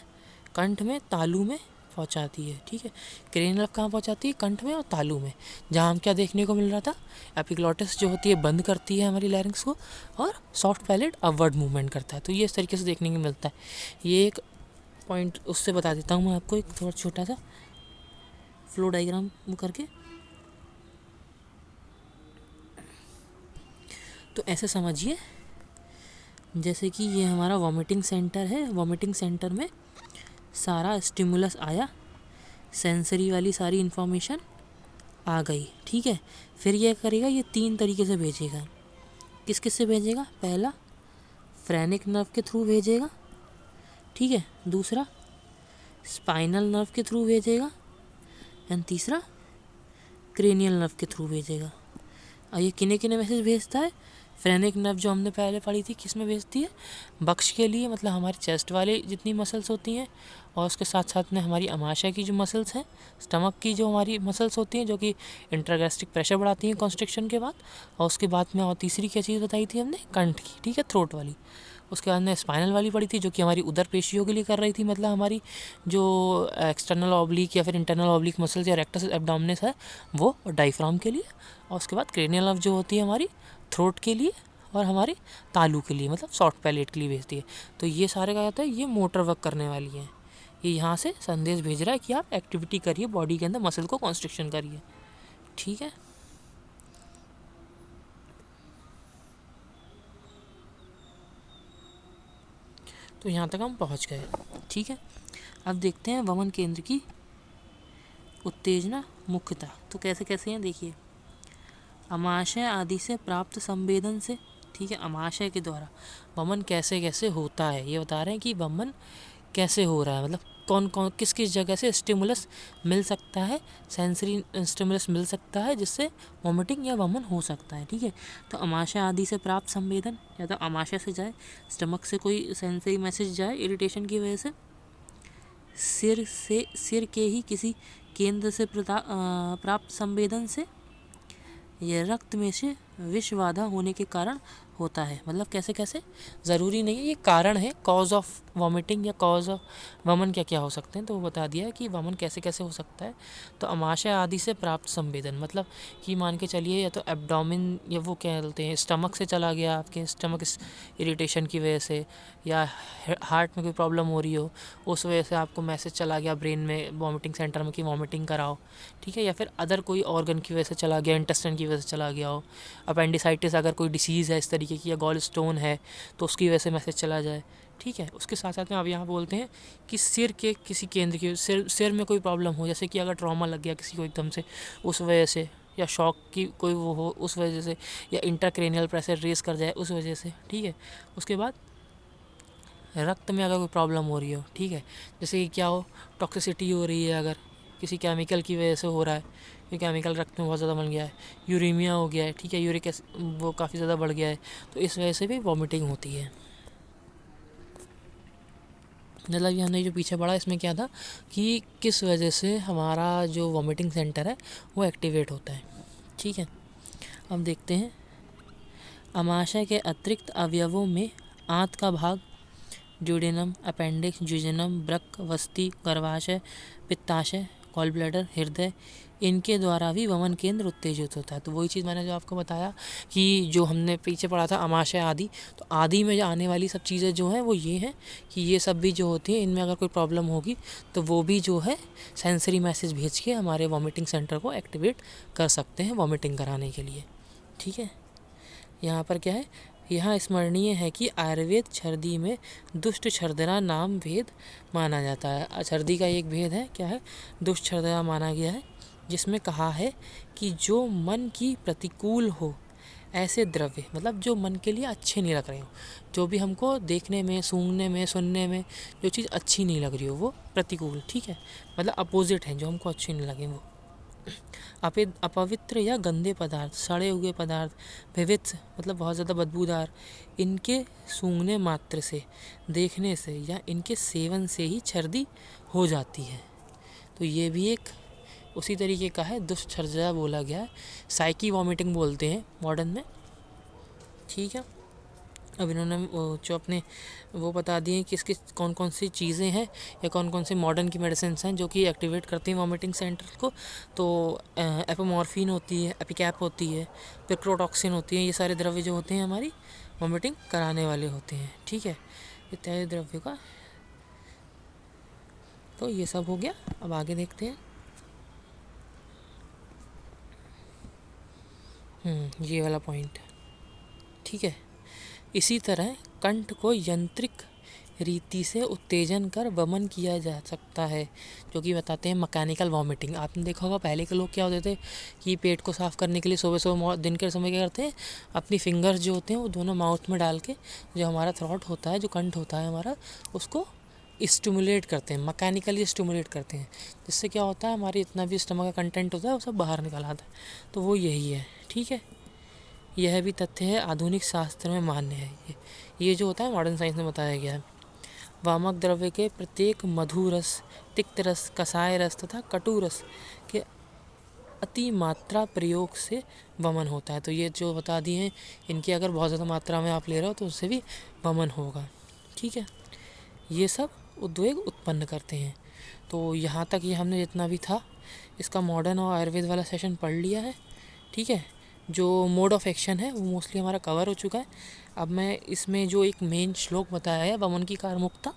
S1: कंठ में, तालू में पहुंचाती है, ठीक है। क्रेनियल नर्व कहाँ पहुंचाती है? कंठ में और तालू में। जहाँ हम क्या देखने को मिल रहा था? एपिग्लॉटिस जो होती है बंद करती है हमारी लैरिंक्स को, और सॉफ्ट पैलेट अपवर्ड मूवमेंट करता है। तो ये इस तरीके से देखने को मिलता है। ये एक पॉइंट उससे बता देता हूँ मैं आपको, एक थोड़ा छोटा सा फ्लो डायग्राम करके। तो ऐसे समझिए जैसे कि ये हमारा वॉमिटिंग सेंटर है, वॉमिटिंग सेंटर में सारा स्टिमुलस आया, सेंसरी वाली सारी इन्फॉर्मेशन आ गई, ठीक है। फिर ये करेगा, ये 3 तरीके से भेजेगा। किस किस से भेजेगा? पहला फ्रेनिक नर्व के थ्रू भेजेगा, ठीक है। दूसरा स्पाइनल नर्व के थ्रू भेजेगा, एंड तीसरा क्रेनियल नर्व के थ्रू भेजेगा। और ये किन्हें किन्हें मैसेज भेजता है? फ्रेनिक नर्व जो हमने पहले पढ़ी थी किस में भेजती है? बक्ष के लिए, मतलब हमारी चेस्ट वाले जितनी मसल्स होती हैं, और उसके साथ साथ में हमारी आमाशय की जो मसल्स हैं, स्टमक की जो हमारी मसल्स होती हैं जो कि इंट्रागैस्ट्रिक प्रेशर बढ़ाती हैं कॉन्स्ट्रिक्शन के बाद, और उसके बाद में और तीसरी क्या चीज़ बताई थी हमने? कंठ की, ठीक है, थ्रोट वाली। उसके बाद में स्पाइनल वाली पड़ी थी जो कि हमारी उदर पेशियों के लिए कर रही थी, मतलब हमारी जो एक्सटर्नल ऑब्लिक या फिर इंटरनल ऑब्लिक मसल्स या रेक्टस एब्डोमिनस है वो, और डायफ्राम के लिए। और उसके बाद क्रेनियल नर्व जो होती है हमारी थ्रोट के लिए और हमारे तालू के लिए, मतलब सॉफ्ट पैलेट के लिए भेजती है। तो ये सारे क्या कहते हैं? ये मोटर वर्क करने वाली हैं। ये यहाँ से संदेश भेज रहा है कि आप एक्टिविटी करिए, बॉडी के अंदर मसल को कॉन्स्ट्रिक्शन करिए, ठीक है। तो यहाँ तक हम पहुँच गए, ठीक है। अब देखते हैं वमन केंद्र की उत्तेजना मुख्यता। तो कैसे कैसे हैं देखिए, आमाशय आदि से प्राप्त संवेदन से, ठीक है, आमाशय के द्वारा वमन कैसे कैसे होता है ये बता रहे हैं कि वमन कैसे हो रहा है, मतलब कौन कौन किस किस जगह से स्टिमुलस मिल सकता है, सेंसरी स्टिमुलस मिल सकता है जिससे वॉमिटिंग या वमन हो सकता है, ठीक है। तो आमाशय आदि से प्राप्त संवेदन, या तो आमाशय से जाए, स्टमक से कोई सेंसरी मैसेज जाए इरिटेशन की वजह से, सिर के ही किसी केंद्र से प्राप्त संवेदन से, यह रक्त में से विष बाधा होने के कारण होता है। मतलब कैसे कैसे, ज़रूरी नहीं है, ये कारण है, कॉज ऑफ वॉमिटिंग या कॉज ऑफ वमन क्या क्या हो सकते हैं। तो वो बता दिया है कि वमन कैसे कैसे हो सकता है। तो आमाशय आदि से प्राप्त संवेदन, मतलब कि मान के चलिए या तो एब्डोमिन, या वो क्या बोलते हैं, स्टमक से चला गया, आपके स्टमक इरिटेशन की वजह से, या हार्ट में कोई प्रॉब्लम हो रही हो उस वजह से आपको मैसेज चला गया ब्रेन में, वॉमिटिंग सेंटर में कि वॉमिटिंग कराओ, ठीक है। या फिर अदर कोई ऑर्गन की वजह से चला गया, इंटेस्टाइन की वजह से चला गया हो, अपेंडिसाइटिस अगर कोई डिसीज़ है इस तरीके की, या गॉल स्टोन है तो उसकी वजह से मैसेज चला जाए, ठीक है। उसके साथ साथ में अब यहाँ बोलते हैं कि सिर के किसी केंद्र की, सिर में कोई प्रॉब्लम हो, जैसे कि अगर ट्रॉमा लग गया किसी को एकदम से उस वजह से, या शॉक की कोई वो हो उस वजह से, या इंट्राक्रेनियल प्रेशर रेस कर जाए उस वजह से, ठीक है। उसके बाद रक्त में अगर कोई प्रॉब्लम हो रही हो, ठीक है, जैसे कि क्या हो, टॉक्सिसिटी हो रही है, अगर किसी केमिकल की वजह से हो रहा है, ये केमिकल रक्त में बहुत ज़्यादा बन गया है, यूरेमिया हो गया है, ठीक है, यूरिक एसिड वो काफ़ी ज़्यादा बढ़ गया है, तो इस वजह से भी वॉमिटिंग होती है। मतलब ये हमने जो पीछे पढ़ा इसमें क्या था कि किस वजह से हमारा जो वॉमिटिंग सेंटर है वो एक्टिवेट होता है, ठीक है। अब देखते हैं, आमाशय के अतिरिक्त अवयवों में आंत का भाग ड्यूडेनम, अपेंडिक्स, जुजेनम, ब्रक, वस्ती, गर्भाशय, पित्ताशय, गॉल ब्लैडर, हृदय, इनके द्वारा भी वमन केंद्र उत्तेजित होता है। तो वही चीज़ मैंने जो आपको बताया कि जो हमने पीछे पढ़ा था आमाशय आदि, तो आदि में जो आने वाली सब चीज़ें जो हैं वो ये हैं कि ये सब भी जो होती हैं इनमें अगर कोई प्रॉब्लम होगी तो वो भी जो है सेंसरी मैसेज भेज के हमारे वॉमिटिंग सेंटर को एक्टिवेट कर सकते हैं वॉमिटिंग कराने के लिए। ठीक है, यहाँ पर क्या है, यहाँ स्मरणीय है कि आयुर्वेद छर्दी में दुष्ट छर्दना नाम भेद माना जाता है। छर्दी का एक भेद है, क्या है, दुष्ट छर्दना माना गया है, जिसमें कहा है कि जो मन की प्रतिकूल हो ऐसे द्रव्य, मतलब जो मन के लिए अच्छे नहीं लग रहे हो, जो भी हमको देखने में, सूंघने में, सुनने में जो चीज़ अच्छी नहीं लग रही हो वो प्रतिकूल, ठीक है, मतलब अपोजिट है, जो हमको अच्छी नहीं लगे वो अपवित्र या गंदे पदार्थ, सड़े हुए पदार्थ, विविध मतलब बहुत ज़्यादा बदबूदार, इनके सूंघने मात्र से, देखने से या इनके सेवन से ही छर्दी हो जाती है। तो ये भी एक उसी तरीके का है, दुष्छर्जा बोला गया है, साइकी वॉमिटिंग बोलते हैं मॉडर्न में। ठीक है, अब इन्होंने जो अपने वो बता दिए कि इसकी कौन कौन सी चीज़ें हैं या कौन कौन सी मॉडर्न की मेडिसिन हैं जो कि एक्टिवेट करती हैं वॉमिटिंग सेंटर को। तो एपोमॉर्फिन होती है, एपिकैप होती है, पिक्रोटॉक्सिन होती है, ये सारे द्रव्य जो होते हैं हमारी वॉमिटिंग कराने वाले होते हैं। ठीक है, इत्यादि द्रव्य का तो ये सब हो गया। अब आगे देखते हैं। ये वाला पॉइंट, ठीक है। इसी तरह कंठ को यंत्रिक रीति से उत्तेजन कर वमन किया जा सकता है, जो कि बताते हैं मैकेनिकल वॉमिटिंग। आपने देखा होगा पहले के लोग क्या होते थे कि पेट को साफ़ करने के लिए सुबह सुबह दिन के समय क्या करते हैं, अपनी फिंगर्स जो होते हैं वो दोनों माउथ में डाल के जो हमारा थ्रोट होता है, जो कंठ होता है हमारा, उसको स्टिमुलेट करते हैं, मैकेनिकली स्टिमुलेट करते हैं, जिससे क्या होता है हमारी इतना भी स्टमक का कंटेंट होता है वो सब बाहर निकल आता है। तो वो यही है, ठीक है। यह भी तथ्य है, आधुनिक शास्त्र में मान्य है। ये जो होता है मॉडर्न साइंस में बताया गया है। वामक द्रव्य के प्रत्येक मधु रस, तिक्त रस, कसाय रस तथा कटु रस के अति मात्रा प्रयोग से वमन होता है। तो ये जो बता दिए हैं, इनकी अगर बहुत ज़्यादा मात्रा में आप ले रहे हो तो उससे भी वमन होगा। ठीक है, ये सब उद्वेग उत्पन्न करते हैं। तो यहाँ तक ये हमने जितना भी था इसका मॉडर्न और आयुर्वेद वाला सेशन पढ़ लिया है। ठीक है, जो मोड ऑफ एक्शन है वो मोस्टली हमारा कवर हो चुका है। अब मैं इसमें जो एक मेन श्लोक बताया है वमन की कारमुक्ता,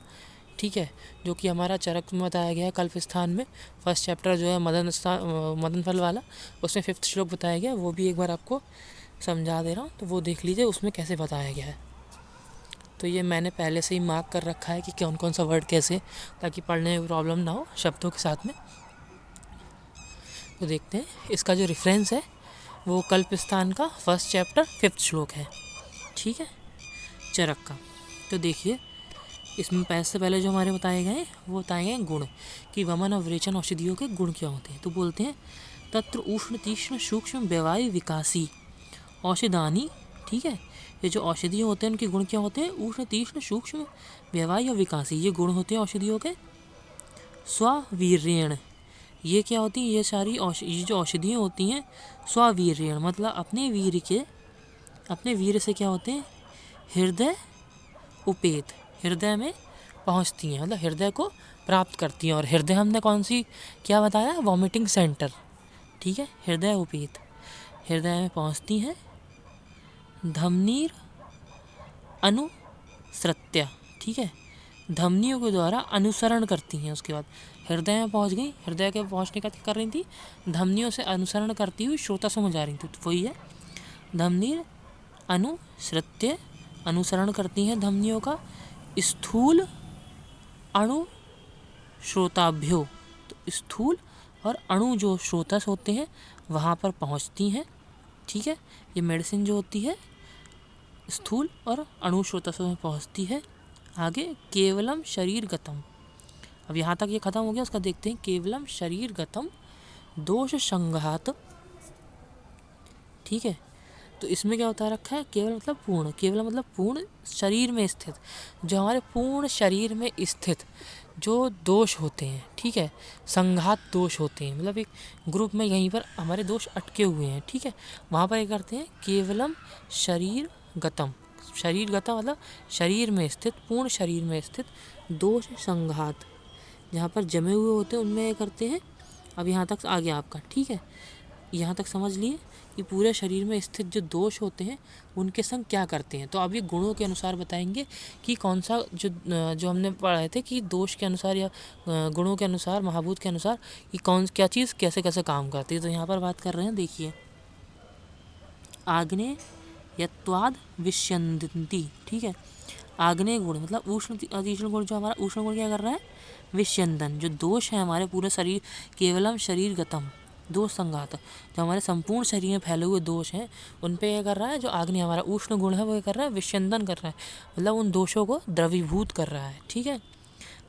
S1: ठीक है, जो कि हमारा चरक में बताया गया है कल्प स्थान में, फर्स्ट चैप्टर जो है मदन फल वाला, उसमें 5th श्लोक बताया गया, वो भी एक बार आपको समझा दे रहा हूँ, तो वो देख लीजिए उसमें कैसे बताया गया है। तो ये मैंने पहले से ही मार्क कर रखा है कि कौन कौन सा वर्ड कैसे, ताकि पढ़ने में प्रॉब्लम ना हो शब्दों के साथ में। तो देखते हैं, इसका जो रेफरेंस है वो कल्पस्थान का फर्स्ट चैप्टर 5th श्लोक है, ठीक है, चरक का। तो देखिए इसमें से पहले जो हमारे बताए गए वो बताए गए गुण, कि वमन और विरेचन औषधियों के गुण क्या होते हैं। तो बोलते हैं तत्र उष्ण तीक्ष्ण सूक्ष्म व्यवायु विकासी औषधानी, ठीक है, ये जो औषधियाँ होते हैं उनके गुण क्या होते हैं, उष्ण तीक्ष्ण सूक्ष्म व्यवायु और विकासी, ये गुण होते हैं औषधियों के। स्वावीर्यण, ये क्या होती है, ये सारी ये जो औषधियाँ होती हैं स्वावीर्यण मतलब अपने वीर से क्या होते हैं, हृदय उपेत, हृदय में पहुंचती हैं, मतलब हृदय को प्राप्त करती हैं। और हृदय हमने कौन सी क्या बताया, वॉमिटिंग सेंटर, ठीक है, हृदय उपेत, हृदय में पहुंचती हैं। धमनीर अनुसृत्य, ठीक है, धमनियों के द्वारा अनुसरण करती हैं। उसके बाद हृदय में पहुंच गई, हृदय के पहुंचने का क्या कर रही थी, धमनियों से अनुसरण करती हुई श्रोतासु में जा रही थी। तो वही है, धमनीर अनुसृत्य, अनुसरण करती हैं धमनियों का। स्थूल अणु श्रोताभ्यो, तो स्थूल और अणु जो श्रोतस होते हैं वहाँ पर पहुँचती हैं। ठीक है, ये मेडिसिन जो होती है स्थूल और अणु श्रोतसों में पहुँचती है। आगे केवलम शरीर गतम, अब यहाँ तक ये खत्म हो गया, उसका देखते हैं केवलम शरीर गतम दोष संघात, ठीक है। तो इसमें क्या होता रखा है, केवल मतलब पूर्ण, केवल मतलब पूर्ण शरीर में स्थित, जो हमारे पूर्ण शरीर में स्थित जो दोष होते हैं, ठीक है, संघात दोष होते हैं, मतलब एक ग्रुप में यहीं पर हमारे दोष अटके हुए हैं, ठीक है, वहाँ पर क्या करते हैं, केवलम शरीर गतम, शरीरगता मतलब शरीर में स्थित, पूर्ण शरीर में स्थित दोष संघात, जहाँ पर जमे हुए होते हैं उनमें ये करते हैं। अब यहाँ तक आ गया आपका, ठीक है, यहाँ तक समझ लिए कि पूरे शरीर में स्थित जो दोष होते हैं उनके संग क्या करते हैं। तो अब ये गुणों के अनुसार बताएंगे कि कौन सा जो हमने पढ़ाए थे कि दोष के अनुसार या गुणों के अनुसार, महाभूत के अनुसार कि कौन क्या चीज़ कैसे कैसे काम करती है। तो यहाँ पर बात कर रहे हैं, देखिए, आग्नेय यत्वाद विष्यन्ति, ठीक है। आग्नेय गुण मतलब उष्ण अतिष्ण गुण, जो हमारा उष्ण गुण क्या कर रहा है, विष्यंदन, जो दोष है हमारे पूरे शरीर, केवलम शरीरगतम दोष संघात, जो हमारे संपूर्ण शरीर में फैले हुए दोष हैं उन पे ये कर रहा है। जो आग्नेय हमारा उष्ण गुण है वो ये कर रहा है, विष्यंदन कर रहा है, मतलब उन दोषों को द्रवीभूत कर रहा है, ठीक है।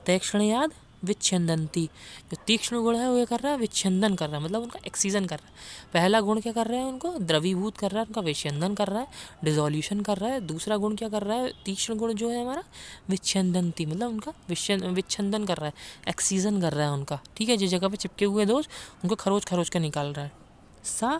S1: तीक्ष्णयाद विच्छिन्दन्ति, जो तीक्ष्ण गुण है वो ये कर रहा है, विच्छिन्दन कर रहा है, मतलब उनका एक्सीजन कर रहा है। पहला गुण क्या कर रहा है, उनको द्रवीभूत कर रहा है, उनका विच्छिन्दन कर रहा है, डिजोल्यूशन कर रहा है। दूसरा गुण क्या कर रहा है, तीक्ष्ण गुण जो है हमारा, विच्छिन्दन्ति, मतलब उनका विच्छिन्दन कर रहा है, एक्सीजन कर रहा है उनका, ठीक है। जिस जगह पे चिपके हुए दोष उनको खरोच खरोच कर निकाल रहा है। सा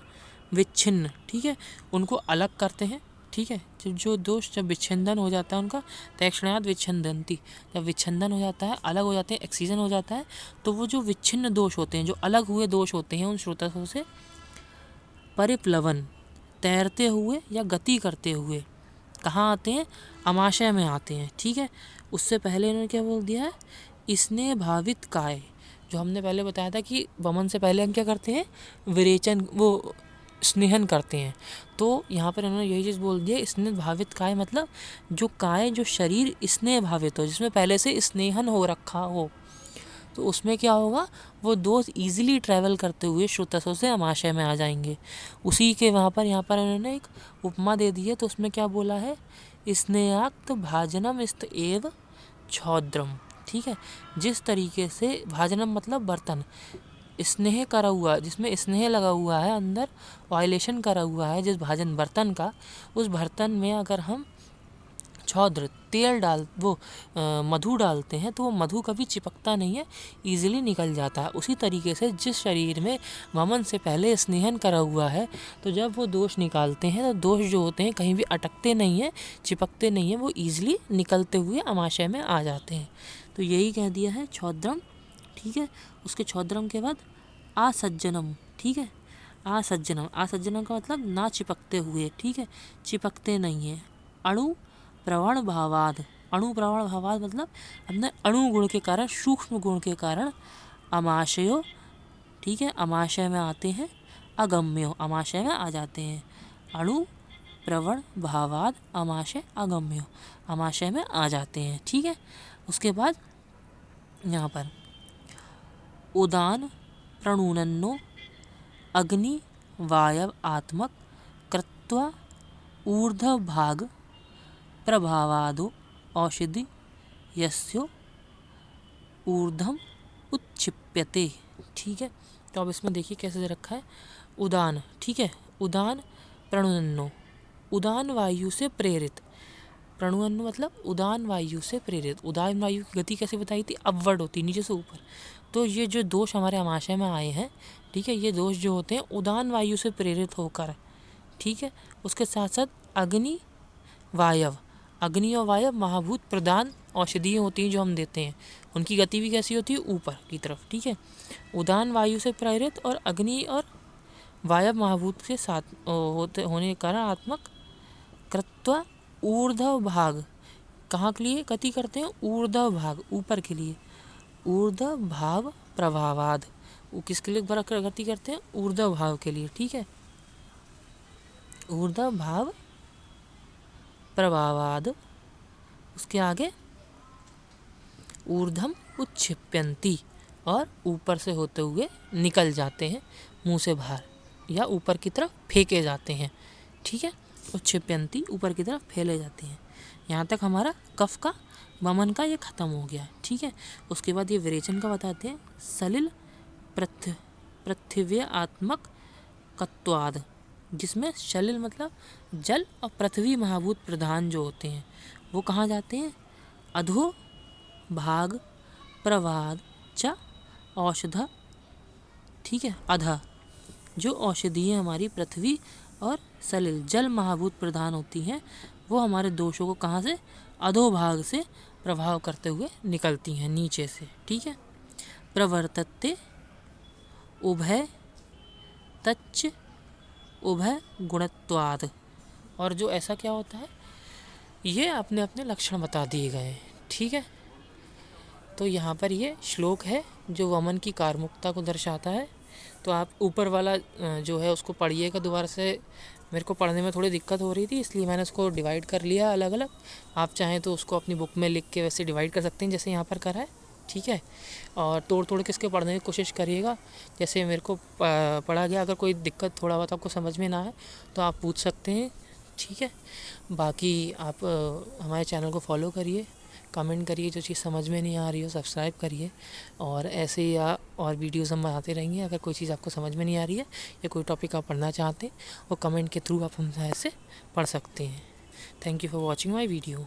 S1: विच्छिन्न, ठीक है, उनको अलग करते हैं, ठीक है। जो दोष जब विच्छिन्दन हो जाता है उनका, तीक्ष्णयाद विच्छिन्दन्ति, जब विच्छिन्दन हो जाता है, अलग हो जाते हैं, एक्सीजन हो जाता है, तो वो जो विच्छिन्न दोष होते हैं, जो अलग हुए दोष होते हैं, उन स्रोतों से परिप्लवन, तैरते हुए या गति करते हुए कहाँ आते हैं, अमाशय में आते हैं, ठीक है। उससे पहले इन्होंने क्या बोल दिया है, स्नेह भावित काय, जो हमने पहले बताया था कि वमन से पहले हम क्या करते हैं, विरेचन, वो स्नेहन करते हैं। तो यहाँ पर इन्होंने यही चीज़ बोल दिया, स्नेह भावित काय मतलब जो काय, जो शरीर स्नेह भावित हो, जिसमें पहले से स्नेहन हो रखा हो, तो उसमें क्या होगा, वो दोष इजीली ट्रैवल करते हुए श्रोतसों से अमाशय में आ जाएंगे। उसी के यहाँ पर इन्होंने एक उपमा दे दी है, तो उसमें क्या बोला है, स्नेहाक्त भाजनम स्त एव छौद्रम, ठीक है। जिस तरीके से भाजनम मतलब बर्तन, स्नेह करा हुआ, जिसमें स्नेह लगा हुआ है, अंदर वायलेशन करा हुआ है जिस भाजन बर्तन का, उस बर्तन में अगर हम छौद्र तेल मधु डालते हैं तो वो मधु कभी चिपकता नहीं है, इजीली निकल जाता है। उसी तरीके से जिस शरीर में वमन से पहले स्नेहन करा हुआ है, तो जब वो दोष निकालते हैं तो दोष जो होते हैं कहीं भी अटकते नहीं हैं, चिपकते नहीं हैं, वो ईजिली निकलते हुए अमाशय में आ जाते हैं। तो यही कह दिया है छौद्रम, ठीक है। उसके छौद्रम के बाद आसज्जनम, ठीक है। आसज्जनम का मतलब ना चिपकते हुए, ठीक है, चिपकते नहीं है। अणु प्रवण भावाद, अणु प्रवण भावाद मतलब अपने अणु गुण के कारण, सूक्ष्म गुण के कारण अमाशयो, ठीक है, अमाशय में आते हैं। अगम्यो, अमाशय में आ जाते हैं। अणु प्रवण भावाद अमाशय अगम्यो, अमाशय में आ जाते हैं, ठीक है। उसके बाद यहाँ पर उदान प्रणुनन्नो अग्नि वायव आत्मक कृत्वा ऊर्ध्वभाग प्रभावादो औषधि यस्यो ऊर्ध्वम उत्क्षिप्यते, ठीक है। तो अब इसमें देखिए कैसे दे रखा है, उदान, ठीक है, उदान प्रणुनन्नो, उदान वायु से प्रेरित, प्रणुनन्नो मतलब उदान वायु से प्रेरित। उदान वायु की गति कैसे बताई थी, अपवर्ड होती, नीचे से ऊपर। तो ये जो दोष हमारे अमाशय में आए हैं, ठीक है, ये दोष जो होते हैं उदान वायु से प्रेरित होकर, ठीक है। उसके साथ साथ अग्नि वायव, अग्नि और वायव महाभूत प्रधान औषधियाँ होती हैं जो हम देते हैं, उनकी गति भी कैसी होती है, ऊपर की तरफ, ठीक है। उदान वायु से प्रेरित और अग्नि और वायव महाभूत के साथ होने के कारण आत्मक कृत्वा ऊर्ध्व भाग, कहाँ के लिए गति करते हैं, ऊर्ध्व भाग, ऊपर के लिए। ऊर्ध्व भाव प्रभावाद, वो किसके लिए गति करते हैं, ऊर्ध्व भाव के लिए, ठीक है। ऊर्ध्व भाव प्रभावाद, उसके आगे ऊर्ध्वम उत्क्षिप्यन्ति, और ऊपर से होते हुए निकल जाते हैं, मुंह से बाहर या ऊपर की तरफ फेंके जाते हैं, ठीक है। उत्क्षिप्यन्ति, ऊपर की तरफ फैले जाते हैं। यहाँ तक हमारा कफ का, वमन का ये खत्म हो गया, ठीक है। उसके बाद ये विरेचन का बताते हैं, सलिल पृथ्व्यात्मक कत्वाद, जिसमें सलिल मतलब जल और पृथ्वी महाभूत प्रधान जो होते हैं वो कहाँ जाते हैं, अधो भाग प्रवाद च औषध, ठीक है। अधा जो औषधियाँ हमारी पृथ्वी और सलिल जल महाभूत प्रधान होती हैं वो हमारे दोषों को कहाँ से, अधोभाग से प्रभाव करते हुए निकलती हैं, नीचे से, ठीक है। प्रवर्तते उभय तच्च उभय गुणत्वाद। और जो ऐसा क्या होता है, ये अपने अपने लक्षण बता दिए गए हैं, ठीक है। तो यहाँ पर ये श्लोक है जो वमन की कार्मुकता को दर्शाता है। तो आप ऊपर वाला जो है उसको पढ़िएगा दोबारा से। मेरे को पढ़ने में थोड़ी दिक्कत हो रही थी, इसलिए मैंने उसको डिवाइड कर लिया अलग अलग। आप चाहें तो उसको अपनी बुक में लिख के वैसे डिवाइड कर सकते हैं जैसे यहाँ पर करा है, ठीक है। और तोड़ तोड़ के इसके पढ़ने की कोशिश करिएगा जैसे मेरे को पढ़ा गया। अगर कोई दिक्कत थोड़ा बहुत आपको समझ में ना आए तो आप पूछ सकते हैं, ठीक है। बाकी आप हमारे चैनल को फॉलो करिए, कमेंट करिए, जो चीज़ समझ में नहीं आ रही हो सब्सक्राइब करिए। और ऐसे ही और वीडियोज़ हम बनाते रहेंगे। अगर कोई चीज़ आपको समझ में नहीं आ रही है या कोई टॉपिक आप पढ़ना चाहते हैं वो कमेंट के थ्रू आप हमसे ऐसे पढ़ सकते हैं। Thank you for watching my video.